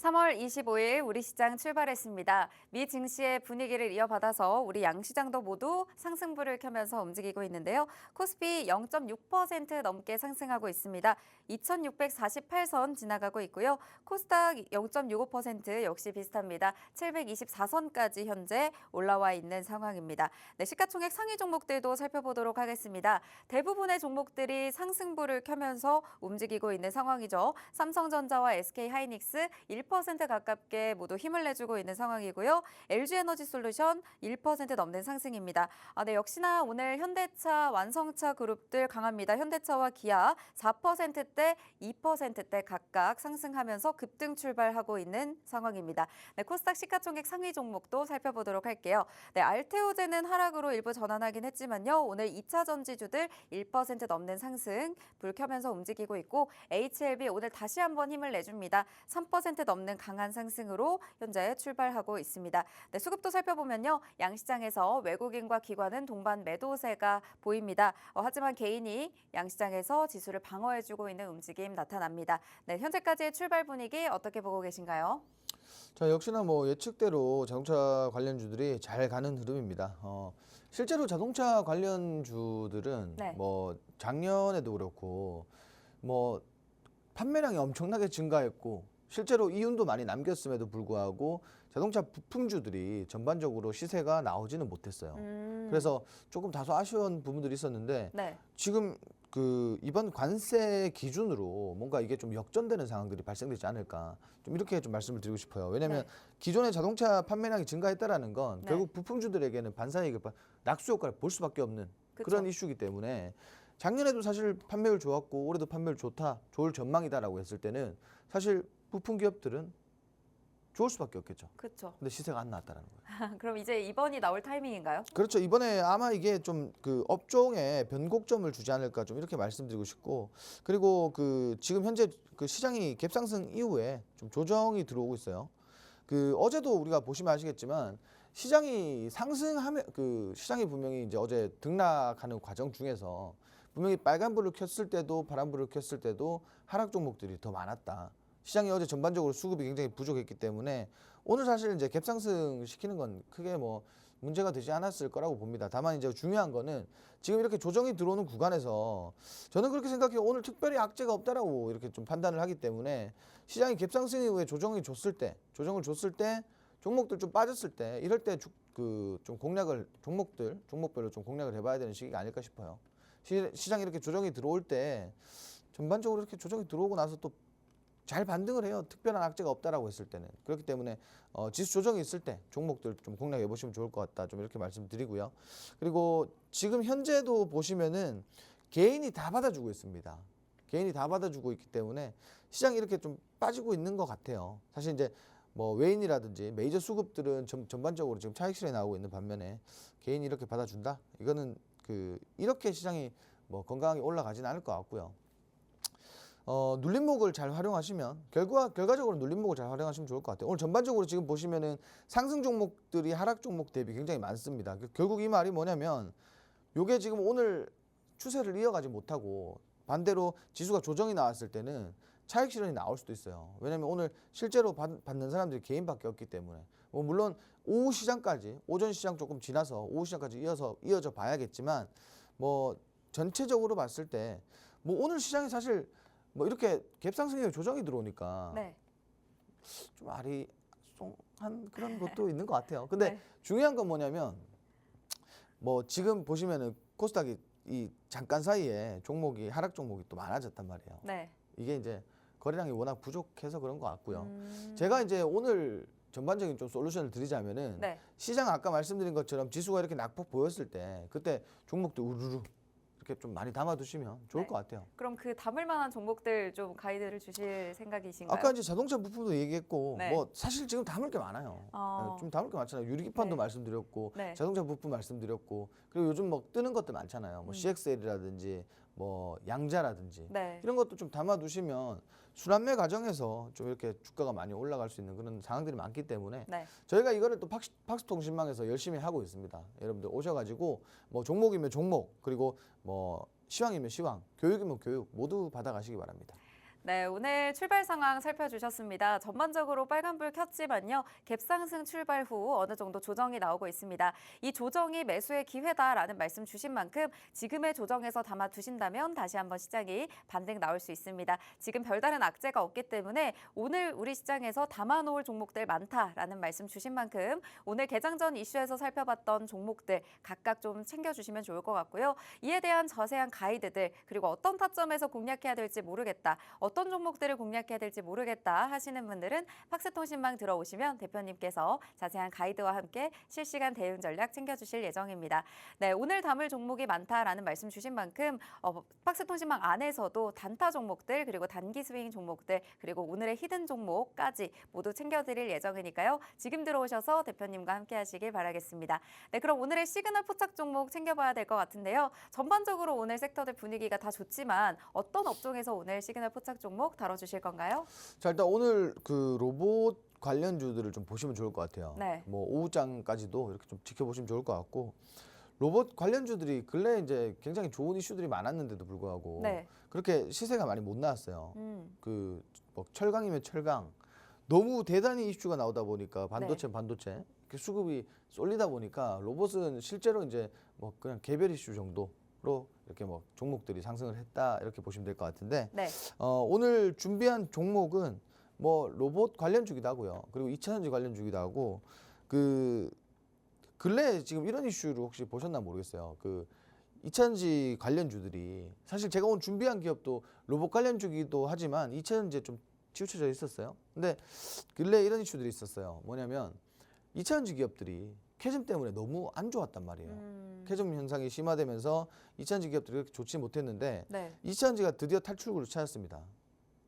(3월 25일) 우리 시장 출발했습니다. 미 증시의 분위기를 이어받아서 우리 양시장도 모두 상승불을 켜면서 움직이고 있는데요. 코스피 0.6% 넘게 상승하고 있습니다. 2648선 지나가고 있고요. 코스닥 0.65% 역시 비슷합니다. 724선까지 현재 올라와 있는 상황입니다. 네, 시가총액 상위 종목들도 살펴보도록 하겠습니다. 대부분의 종목들이 상승불을 켜면서 움직이고 있는 상황이죠. 삼성전자와 SK하이닉스 1% 가깝게 모두 힘을 내주고 있는 상황이고요. LG에너지솔루션 1% 넘는 상승입니다. 네, 역시나 오늘 현대차, 완성차 그룹들 강합니다. 현대차와 기아 4%대, 2%대 각각 상승하면서 급등 출발하고 있는 상황입니다. 네, 코스닥 시가총액 상위 종목도 살펴보도록 할게요. 네, 알테오제는 하락으로 일부 전환하긴 했지만요. 오늘 2차 전지주들 1% 넘는 상승 불 켜면서 움직이고 있고 HLB 오늘 다시 한번 힘을 내줍니다. 3% 넘는 강한 상승으로 현재 출발하고 있습니다. 네, 수급도 살펴보면요. 양시장에서 외국인과 기관은 동반 매도세가 보입니다. 하지만 개인이 양시장에서 지수를 방어해주고 있는 움직임 나타납니다. 네, 현재까지의 출발 분위기 어떻게 보고 계신가요? 자, 역시나 뭐 예측대로 자동차 관련주들이 잘 가는 흐름입니다. 실제로 자동차 관련주들은 네. 뭐 작년에도 그렇고 뭐 판매량이 엄청나게 증가했고 실제로 이윤도 많이 남겼음에도 불구하고 자동차 부품주들이 전반적으로 시세가 나오지는 못했어요. 그래서 조금 다소 아쉬운 부분들이 있었는데 네. 지금 그 이번 관세 기준으로 뭔가 이게 좀 역전되는 상황들이 발생되지 않을까 좀 이렇게 좀 말씀을 드리고 싶어요. 왜냐하면 네. 기존의 자동차 판매량이 증가했다라는 건 네. 결국 부품주들에게는 반사이익을 낙수 효과를 볼 수밖에 없는 그쵸. 그런 이슈이기 때문에 작년에도 사실 판매율 좋았고 올해도 판매율 좋다, 좋을 전망이다라고 했을 때는 사실 부품 기업들은 좋을 수밖에 없겠죠. 그렇죠. 근데 시세가 안 나왔다라는 거예요. 그럼 이제 이번이 나올 타이밍인가요? 그렇죠. 이번에 아마 이게 좀 그 업종에 변곡점을 주지 않을까 좀 이렇게 말씀드리고 싶고 그리고 그 지금 현재 그 시장이 갭상승 이후에 좀 조정이 들어오고 있어요. 그 어제도 우리가 보시면 아시겠지만 시장이 상승하면 그 시장이 분명히 이제 어제 등락하는 과정 중에서 분명히 빨간불을 켰을 때도 파란불을 켰을 때도 하락 종목들이 더 많았다. 시장이 어제 전반적으로 수급이 굉장히 부족했기 때문에 오늘 사실 이제 갭상승 시키는 건 크게 뭐 문제가 되지 않았을 거라고 봅니다. 다만 이제 중요한 거는 지금 이렇게 조정이 들어오는 구간에서 저는 그렇게 생각해요. 오늘 특별히 악재가 없다라고 이렇게 좀 판단을 하기 때문에 시장이 갭상승 이후에 조정을 줬을 때 종목들 좀 빠졌을 때 이럴 때 그 좀 공략을 종목별로 좀 공략을 해봐야 되는 시기가 아닐까 싶어요. 시장이 이렇게 조정이 들어올 때 전반적으로 이렇게 조정이 들어오고 나서 또 잘 반등을 해요. 특별한 악재가 없다라고 했을 때는. 그렇기 때문에 지수 조정이 있을 때 종목들 좀 공략해 보시면 좋을 것 같다. 좀 이렇게 말씀드리고요. 그리고 지금 현재도 보시면은 개인이 다 받아주고 있습니다. 개인이 다 받아주고 있기 때문에 시장이 이렇게 좀 빠지고 있는 것 같아요. 사실 이제 뭐 외인이라든지 메이저 수급들은 전반적으로 지금 차익 실현이 나오고 있는 반면에 개인이 이렇게 받아준다. 이거는 그 이렇게 시장이 뭐 건강하게 올라가지는 않을 것 같고요. 눌림목을 잘 활용하시면 결과적으로 눌림목을 잘 활용하시면 좋을 것 같아요. 오늘 전반적으로 지금 보시면은 상승 종목들이 하락 종목 대비 굉장히 많습니다. 결국 이 말이 뭐냐면 요게 지금 오늘 추세를 이어가지 못하고 반대로 지수가 조정이 나왔을 때는 차익 실현이 나올 수도 있어요. 왜냐하면 오늘 실제로 받는 사람들이 개인밖에 없기 때문에 뭐 물론 오후 시장까지 오전 시장 조금 지나서 오후 시장까지 이어져 봐야겠지만 뭐 전체적으로 봤을 때 뭐 오늘 시장이 사실 뭐 이렇게 갭상승에 조정이 들어오니까 네. 좀 아리송한 그런 것도 있는 것 같아요. 근데 네. 중요한 건 뭐냐면 뭐 지금 보시면은 코스닥이 이 잠깐 사이에 종목이 하락 종목이 또 많아졌단 말이에요. 네. 이게 이제 거래량이 워낙 부족해서 그런 것 같고요. 제가 이제 오늘 전반적인 좀 솔루션을 드리자면은 네. 시장 아까 말씀드린 것처럼 지수가 이렇게 낙폭 보였을 때 그때 종목들 우르르 이렇게 좀 많이 담아두시면 좋을 네. 것 같아요. 그럼 그 담을 만한 종목들 좀 가이드를 주실 생각이신가요? 아까 이제 자동차 부품도 얘기했고 네. 뭐 사실 지금 담을 게 많아요. 좀 담을 게 많잖아요. 유리기판도 네. 말씀드렸고 네. 자동차 부품 말씀드렸고 그리고 요즘 뭐 뜨는 것들 많잖아요. 뭐 CXL이라든지 뭐 양자라든지 네. 이런 것도 좀 담아두시면 순환매 과정에서 좀 이렇게 주가가 많이 올라갈 수 있는 그런 상황들이 많기 때문에 네. 저희가 이거를 또 팍스통신망에서 열심히 하고 있습니다. 여러분들 오셔가지고 뭐 종목이면 종목 그리고 뭐 시황이면 시황, 교육이면 교육 모두 받아가시기 바랍니다. 네, 오늘 출발 상황 살펴주셨습니다. 전반적으로 빨간불 켰지만요. 갭상승 출발 후 어느 정도 조정이 나오고 있습니다. 이 조정이 매수의 기회다라는 말씀 주신 만큼 지금의 조정에서 담아 두신다면 다시 한번 시장이 반등 나올 수 있습니다. 지금 별다른 악재가 없기 때문에 오늘 우리 시장에서 담아놓을 종목들 많다라는 말씀 주신 만큼 오늘 개장 전 이슈에서 살펴봤던 종목들 각각 좀 챙겨주시면 좋을 것 같고요. 이에 대한 자세한 가이드들 그리고 어떤 타점에서 공략해야 될지 모르겠다. 어떤 종목들을 공략해야 될지 모르겠다 하시는 분들은 팍스통신망 들어오시면 대표님께서 자세한 가이드와 함께 실시간 대응 전략 챙겨주실 예정입니다. 네, 오늘 담을 종목이 많다라는 말씀 주신 만큼 팍스통신망 안에서도 단타 종목들 그리고 단기 스윙 종목들 그리고 오늘의 히든 종목까지 모두 챙겨드릴 예정이니까요. 지금 들어오셔서 대표님과 함께 하시길 바라겠습니다. 네, 그럼 오늘의 시그널 포착 종목 챙겨봐야 될 것 같은데요. 전반적으로 오늘 섹터들 분위기가 다 좋지만 어떤 업종에서 오늘 시그널 포착 종목 다뤄주실 건가요? 자 일단 오늘 그 로봇 관련주들을 좀 보시면 좋을 것 같아요. 네. 뭐 오후장까지도 이렇게 좀 지켜보시면 좋을 것 같고 로봇 관련주들이 근래 이제 굉장히 좋은 이슈들이 많았는데도 불구하고 네. 그렇게 시세가 많이 못 나왔어요. 음. 그 뭐 철강이면 철강 너무 대단히 이슈가 나오다 보니까 반도체 이렇게 수급이 쏠리다 보니까 로봇은 실제로 이제 뭐 그냥 개별 이슈 정도로 이렇게 뭐 종목들이 상승을 했다 이렇게 보시면 될 것 같은데 네. 오늘 준비한 종목은 뭐 로봇 관련 주기도 하고요. 그리고 2차전지 관련 주기도 하고 그 근래에 지금 이런 이슈를 혹시 보셨나 모르겠어요. 그 2차전지 관련주들이 사실 제가 오늘 준비한 기업도 로봇 관련주기도 하지만 2차전지에 좀 치우쳐져 있었어요. 근데 근래 이런 이슈들이 있었어요. 뭐냐면 2차전지 기업들이 캐즘 때문에 너무 안 좋았단 말이에요. 캐즘 현상이 심화되면서 2차전지 기업들이 그렇게 좋지 못했는데 네. 2차전지가 드디어 탈출구를 찾았습니다.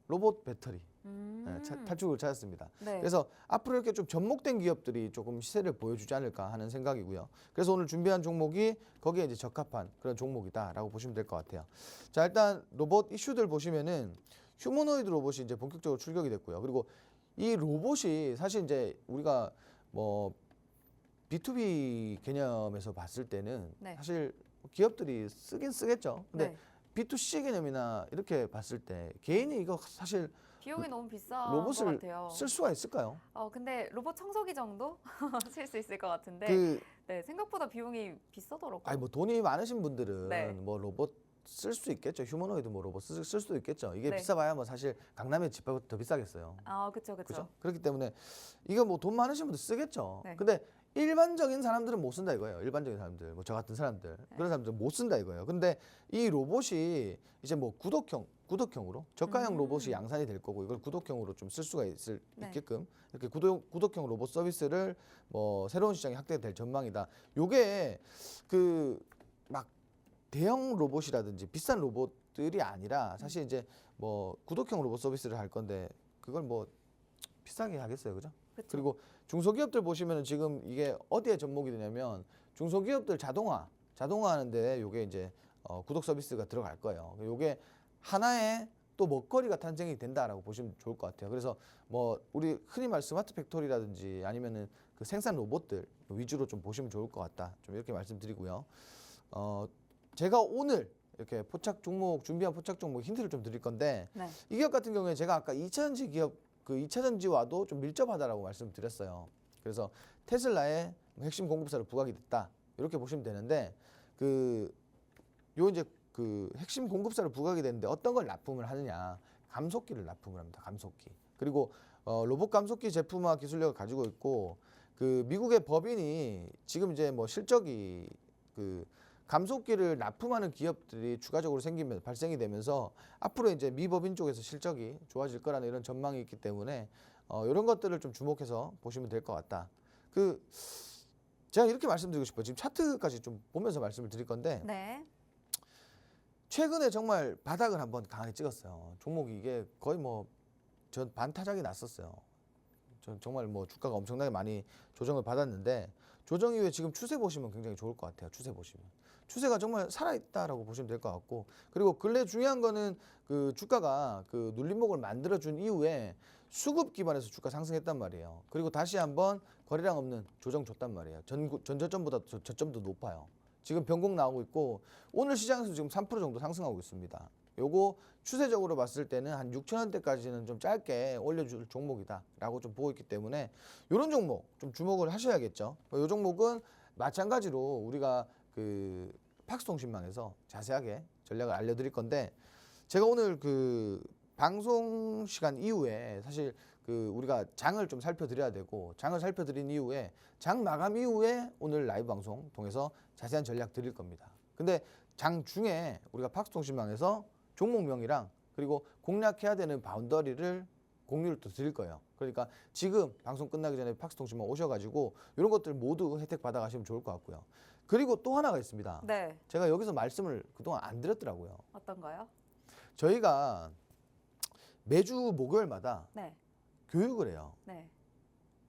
로봇 배터리. 네, 탈출구를 찾았습니다. 네. 그래서 앞으로 이렇게 좀 접목된 기업들이 조금 시세를 보여주지 않을까 하는 생각이고요. 그래서 오늘 준비한 종목이 거기에 이제 적합한 그런 종목이다라고 보시면 될 것 같아요. 자, 일단 로봇 이슈들 보시면은 휴머노이드 로봇이 이제 본격적으로 출격이 됐고요. 그리고 이 로봇이 사실 이제 우리가 뭐 B2B 개념에서 봤을 때는 네. 사실 기업들이 쓰긴 쓰겠죠. 근데 네. B2C 개념이나 이렇게 봤을 때 개인이 이거 사실 비용이 너무 비싼 로봇을 것 같아요. 쓸 수가 있을까요? 근데 로봇 청소기 정도 쓸 수 있을 것 같은데 그 네, 생각보다 비용이 비싸더라고요. 아니 뭐 돈이 많으신 분들은 네. 뭐 로봇 쓸 수 있겠죠. 휴머노이드 뭐 로봇 쓸 수도 있겠죠. 이게 네. 비싸봐야 뭐 사실 강남의 집하고 더 비싸겠어요. 그렇죠. 그렇죠? 그렇기 때문에 이거 뭐 돈 많으신 분들 쓰겠죠. 네. 근데 일반적인 사람들은 못 쓴다 이거예요. 일반적인 사람들, 뭐 저 같은 사람들 그런 사람들은 못 쓴다 이거예요. 근데 이 로봇이 이제 뭐 구독형으로 저가형 로봇이 양산이 될 거고 이걸 구독형으로 좀 쓸 수가 네. 있게끔 이렇게 구독형 로봇 서비스를 뭐 새로운 시장에 확대될 전망이다. 요게 그 막 대형 로봇이라든지 비싼 로봇들이 아니라 사실 이제 뭐 구독형 로봇 서비스를 할 건데 그걸 뭐 비싸게 하겠어요, 그죠? 그쵸. 그리고 중소기업들 보시면은 지금 이게 어디에 접목이 되냐면 중소기업들 자동화하는데 요게 이제 구독 서비스가 들어갈 거예요. 요게 하나의 또 먹거리가 탄생이 된다라고 보시면 좋을 것 같아요. 그래서 뭐 우리 흔히 말 스마트 팩토리라든지 아니면은 그 생산 로봇들 위주로 좀 보시면 좋을 것 같다. 좀 이렇게 말씀드리고요. 제가 오늘 이렇게 준비한 포착 종목 힌트를 좀 드릴 건데 네. 이 기업 같은 경우에 제가 아까 2차전지 기업 그 2차전지와도 좀 밀접하다라고 말씀드렸어요. 그래서 테슬라의 핵심 공급사로 부각이 됐다. 이렇게 보시면 되는데 요 이제 그 핵심 공급사로 부각이 됐는데 어떤 걸 납품을 하느냐? 감속기를 납품을 합니다. 감속기. 그리고 로봇 감속기 제품화 기술력을 가지고 있고 그 미국의 법인이 지금 이제 뭐 실적이 그 감속기를 납품하는 기업들이 추가적으로 발생이 되면서 앞으로 이제 미법인 쪽에서 실적이 좋아질 거라는 이런 전망이 있기 때문에 이런 것들을 좀 주목해서 보시면 될 것 같다. 제가 이렇게 말씀드리고 싶어요. 지금 차트까지 좀 보면서 말씀을 드릴 건데 네. 최근에 정말 바닥을 한번 강하게 찍었어요. 종목이 이게 거의 뭐 전 반타작이 났었어요. 전 정말 뭐 주가가 엄청나게 많이 조정을 받았는데 조정 이후에 지금 추세 보시면 굉장히 좋을 것 같아요. 추세 보시면. 추세가 정말 살아있다라고 보시면 될 것 같고 그리고 근래 중요한 거는 그 주가가 그 눌림목을 만들어준 이후에 수급 기반에서 주가 상승했단 말이에요. 그리고 다시 한번 거래량 없는 조정 줬단 말이에요. 전저점보다 저점도 높아요. 지금 변곡 나오고 있고 오늘 시장에서 지금 3% 정도 상승하고 있습니다. 요거 추세적으로 봤을 때는 한 6,000원대까지는 좀 짧게 올려줄 종목이다라고 좀 보고 있기 때문에 이런 종목 좀 주목을 하셔야겠죠. 이 종목은 마찬가지로 우리가 그 팍스통신망에서 자세하게 전략을 알려드릴 건데 제가 오늘 그 방송 시간 이후에 사실 그 우리가 장을 좀 살펴드려야 되고 장을 살펴드린 이후에 장 마감 이후에 오늘 라이브 방송 통해서 자세한 전략 드릴 겁니다. 근데 장 중에 우리가 팍스통신망에서 종목명이랑 그리고 공략해야 되는 바운더리를 공유를 또 드릴 거예요. 그러니까 지금 방송 끝나기 전에 팍스통신망 오셔가지고 이런 것들 모두 혜택 받아가시면 좋을 것 같고요. 그리고 또 하나가 있습니다. 네. 제가 여기서 말씀을 그동안 안 드렸더라고요. 어떤가요? 저희가 매주 목요일마다 네. 교육을 해요. 네.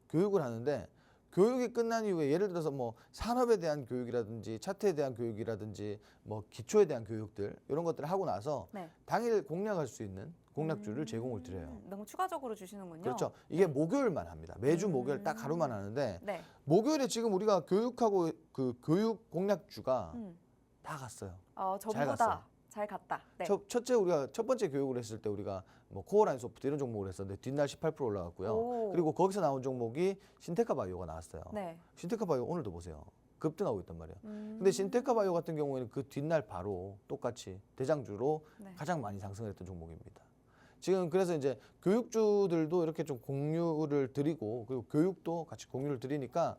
교육을 하는데 교육이 끝난 이후에 예를 들어서 뭐 산업에 대한 교육이라든지 차트에 대한 교육이라든지 뭐 기초에 대한 교육들 이런 것들을 하고 나서 네. 당일 공략할 수 있는 공략주를 제공을 드려요. 너무 추가적으로 주시는군요. 그렇죠. 이게 목요일만 합니다. 매주 목요일 딱 하루만 하는데 네. 목요일에 지금 우리가 교육하고 그 교육 공략주가 다 갔어요. 전부 잘 다 갔어요. 잘 갔다. 네. 첫째 우리가 첫 번째 교육을 했을 때 우리가 뭐 코어라인 소프트 이런 종목을 했었는데 뒷날 18% 올라갔고요. 오. 그리고 거기서 나온 종목이 신테카 바이오가 나왔어요. 네. 신테카 바이오 오늘도 보세요. 급등하고 있단 말이에요. 근데 신테카 바이오 같은 경우에는 그 뒷날 바로 똑같이 대장주로 네. 가장 많이 상승을 했던 종목입니다. 지금 그래서 이제 교육주들도 이렇게 좀 공유를 드리고 그리고 교육도 같이 공유를 드리니까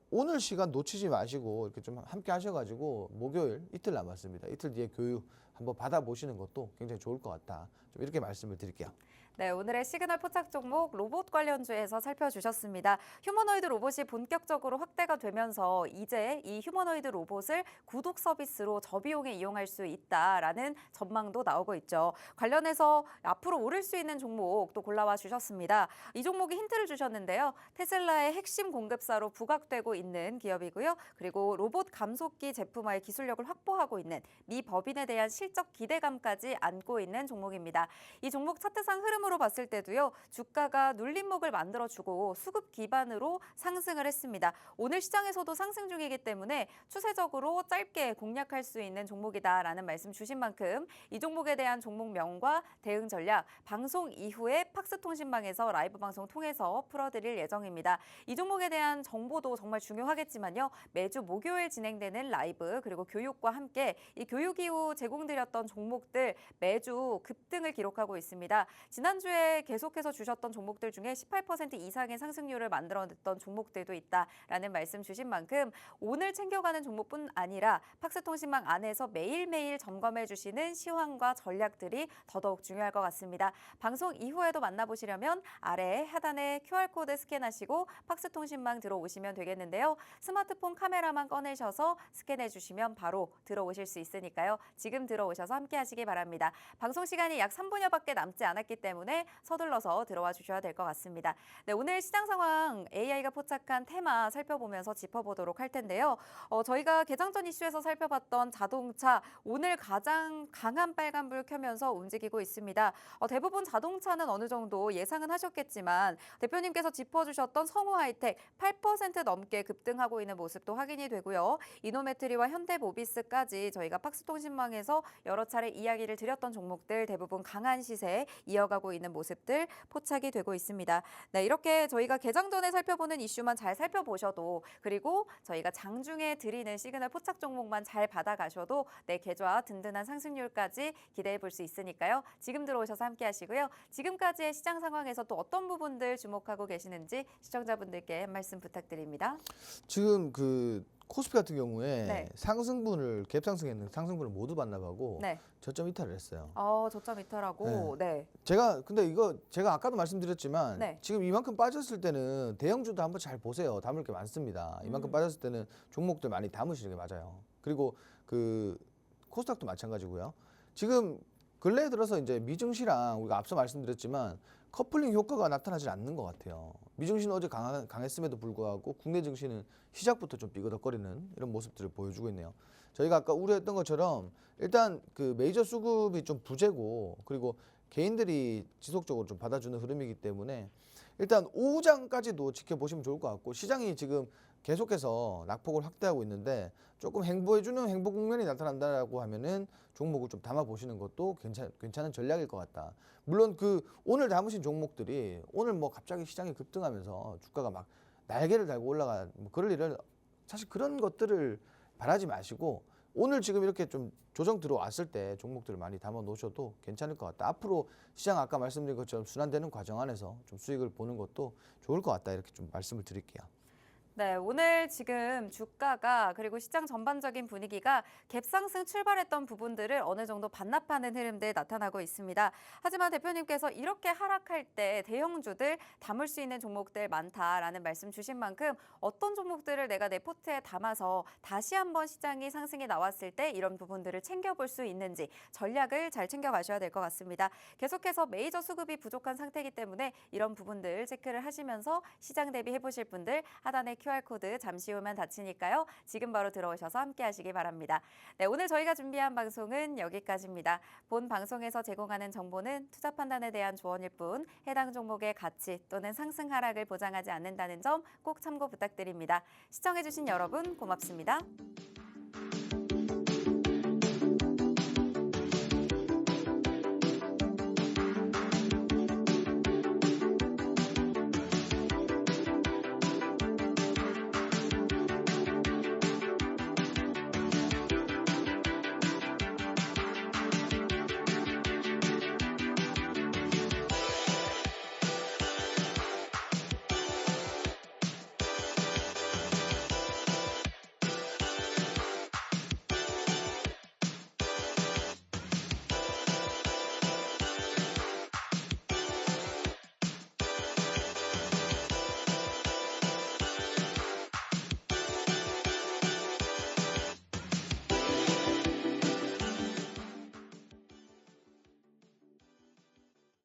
오늘 시간 놓치지 마시고 이렇게 좀 함께 하셔가지고 목요일 이틀 남았습니다. 이틀 뒤에 교육 한번 받아보시는 것도 굉장히 좋을 것 같다. 좀 이렇게 말씀을 드릴게요. 네, 오늘의 시그널 포착 종목 로봇 관련주에서 살펴주셨습니다. 휴머노이드 로봇이 본격적으로 확대가 되면서 이제 이 휴머노이드 로봇을 구독 서비스로 저비용에 이용할 수 있다라는 전망도 나오고 있죠. 관련해서 앞으로 오를 수 있는 종목 또 골라와 주셨습니다. 이 종목이 힌트를 주셨는데요. 테슬라의 핵심 공급사로 부각되고 있는 기업이고요. 그리고 로봇 감속기 제품화의 기술력을 확보하고 있는 미 법인에 대한 실적 기대감까지 안고 있는 종목입니다. 이 종목 차트상 흐름으로 봤을 때도요. 주가가 눌림목을 만들어주고 수급 기반으로 상승을 했습니다. 오늘 시장에서도 상승 중이기 때문에 추세적으로 짧게 공략할 수 있는 종목이다라는 말씀 주신 만큼 이 종목에 대한 종목명과 대응 전략 방송 이후에 팍스통신망에서 라이브 방송 통해서 풀어드릴 예정입니다. 이 종목에 대한 정보도 정말 중요하겠지만요. 매주 목요일 진행되는 라이브 그리고 교육과 함께 이 교육 이후 제공드렸던 종목들 매주 급등을 기록하고 있습니다. 지난주에 계속해서 주셨던 종목들 중에 18% 이상의 상승률을 만들어냈던 종목들도 있다라는 말씀 주신 만큼 오늘 챙겨가는 종목뿐 아니라 팍스통신망 안에서 매일매일 점검해 주시는 시황과 전략들이 더더욱 중요할 것 같습니다. 방송 이후에도 만나보시려면 아래 하단에 QR코드 스캔하시고 팍스통신망 들어오시면 되겠는데요. 스마트폰 카메라만 꺼내셔서 스캔해 주시면 바로 들어오실 수 있으니까요. 지금 들어오셔서 함께 하시기 바랍니다. 방송 시간이 약 3분여밖에 남지 않았기 때문에 서둘러서 들어와 주셔야 될 것 같습니다. 네, 오늘 시장 상황 AI가 포착한 테마 살펴보면서 짚어보도록 할 텐데요. 저희가 개장 전 이슈에서 살펴봤던 자동차 오늘 가장 강한 빨간불 켜면서 움직이고 있습니다. 대부분 자동차는 어느 정도 예상은 하셨겠지만 대표님께서 짚어주셨던 성우 하이텍 8% 넘게 급등하고 있는 모습도 확인이 되고요. 이노메트리와 현대모비스까지 저희가 팍스통신망에서 여러 차례 이야기를 드렸던 종목들 대부분 강한 시세 이어가고 있는 모습들 포착이 되고 있습니다. 네, 이렇게 저희가 개장 전에 살펴보는 이슈만 잘 살펴보셔도 그리고 저희가 장중에 드리는 시그널 포착 종목만 잘 받아가셔도 내 계좌 든든한 상승률까지 기대해 볼 수 있으니까요. 지금 들어오셔서 함께 하시고요. 지금까지의 시장 상황에서 또 어떤 부분들 주목하고 계시는지 시청자분들께 한 말씀 부탁드립니다. 지금 그 코스피 같은 경우에 네. 상승분을 갭상승했는 상승분을 모두 반납하고 네. 저점 이탈을 했어요. 저점 이탈하고 네. 근데 이거 제가 아까도 말씀드렸지만 네. 지금 이만큼 빠졌을 때는 대형주도 한번 잘 보세요. 담을 게 많습니다. 이만큼 빠졌을 때는 종목들 많이 담으시는 게 맞아요. 그리고 그 코스닥도 마찬가지고요. 지금 근래에 들어서 이제 미증시랑 우리가 앞서 말씀드렸지만 커플링 효과가 나타나지 않는 것 같아요. 미증시는 어제 강했음에도 불구하고 국내 증시는 시작부터 좀 삐그덕거리는 이런 모습들을 보여주고 있네요. 저희가 아까 우려했던 것처럼 일단 그 메이저 수급이 좀 부재고 그리고 개인들이 지속적으로 좀 받아주는 흐름이기 때문에 일단 오후장까지도 지켜보시면 좋을 것 같고 시장이 지금 계속해서 낙폭을 확대하고 있는데 조금 행보해주는 행보 국면이 나타난다라고 하면은 종목을 좀 담아보시는 것도 괜찮은 전략일 것 같다. 물론 그 오늘 담으신 종목들이 오늘 뭐 갑자기 시장이 급등하면서 주가가 막 날개를 달고 올라가 뭐 그럴 일은 사실 그런 것들을 바라지 마시고 오늘 지금 이렇게 좀 조정 들어왔을 때 종목들을 많이 담아 놓으셔도 괜찮을 것 같다. 앞으로 시장 아까 말씀드린 것처럼 순환되는 과정 안에서 좀 수익을 보는 것도 좋을 것 같다. 이렇게 좀 말씀을 드릴게요. 네, 오늘 지금 주가가 그리고 시장 전반적인 분위기가 갭상승 출발했던 부분들을 어느 정도 반납하는 흐름들 나타나고 있습니다. 하지만 대표님께서 이렇게 하락할 때 대형주들 담을 수 있는 종목들 많다라는 말씀 주신 만큼 어떤 종목들을 내가 내 포트에 담아서 다시 한번 시장이 상승이 나왔을 때 이런 부분들을 챙겨볼 수 있는지 전략을 잘 챙겨가셔야 될 것 같습니다. 계속해서 메이저 수급이 부족한 상태이기 때문에 이런 부분들 체크를 하시면서 시장 대비해보실 분들 하단에 QR코드 잠시 후면 닫히니까요. 지금 바로 들어오셔서 함께 하시기 바랍니다. 네, 오늘 저희가 준비한 방송은 여기까지입니다. 본 방송에서 제공하는 정보는 투자 판단에 대한 조언일 뿐 해당 종목의 가치 또는 상승 하락을 보장하지 않는다는 점 꼭 참고 부탁드립니다. 시청해주신 여러분 고맙습니다.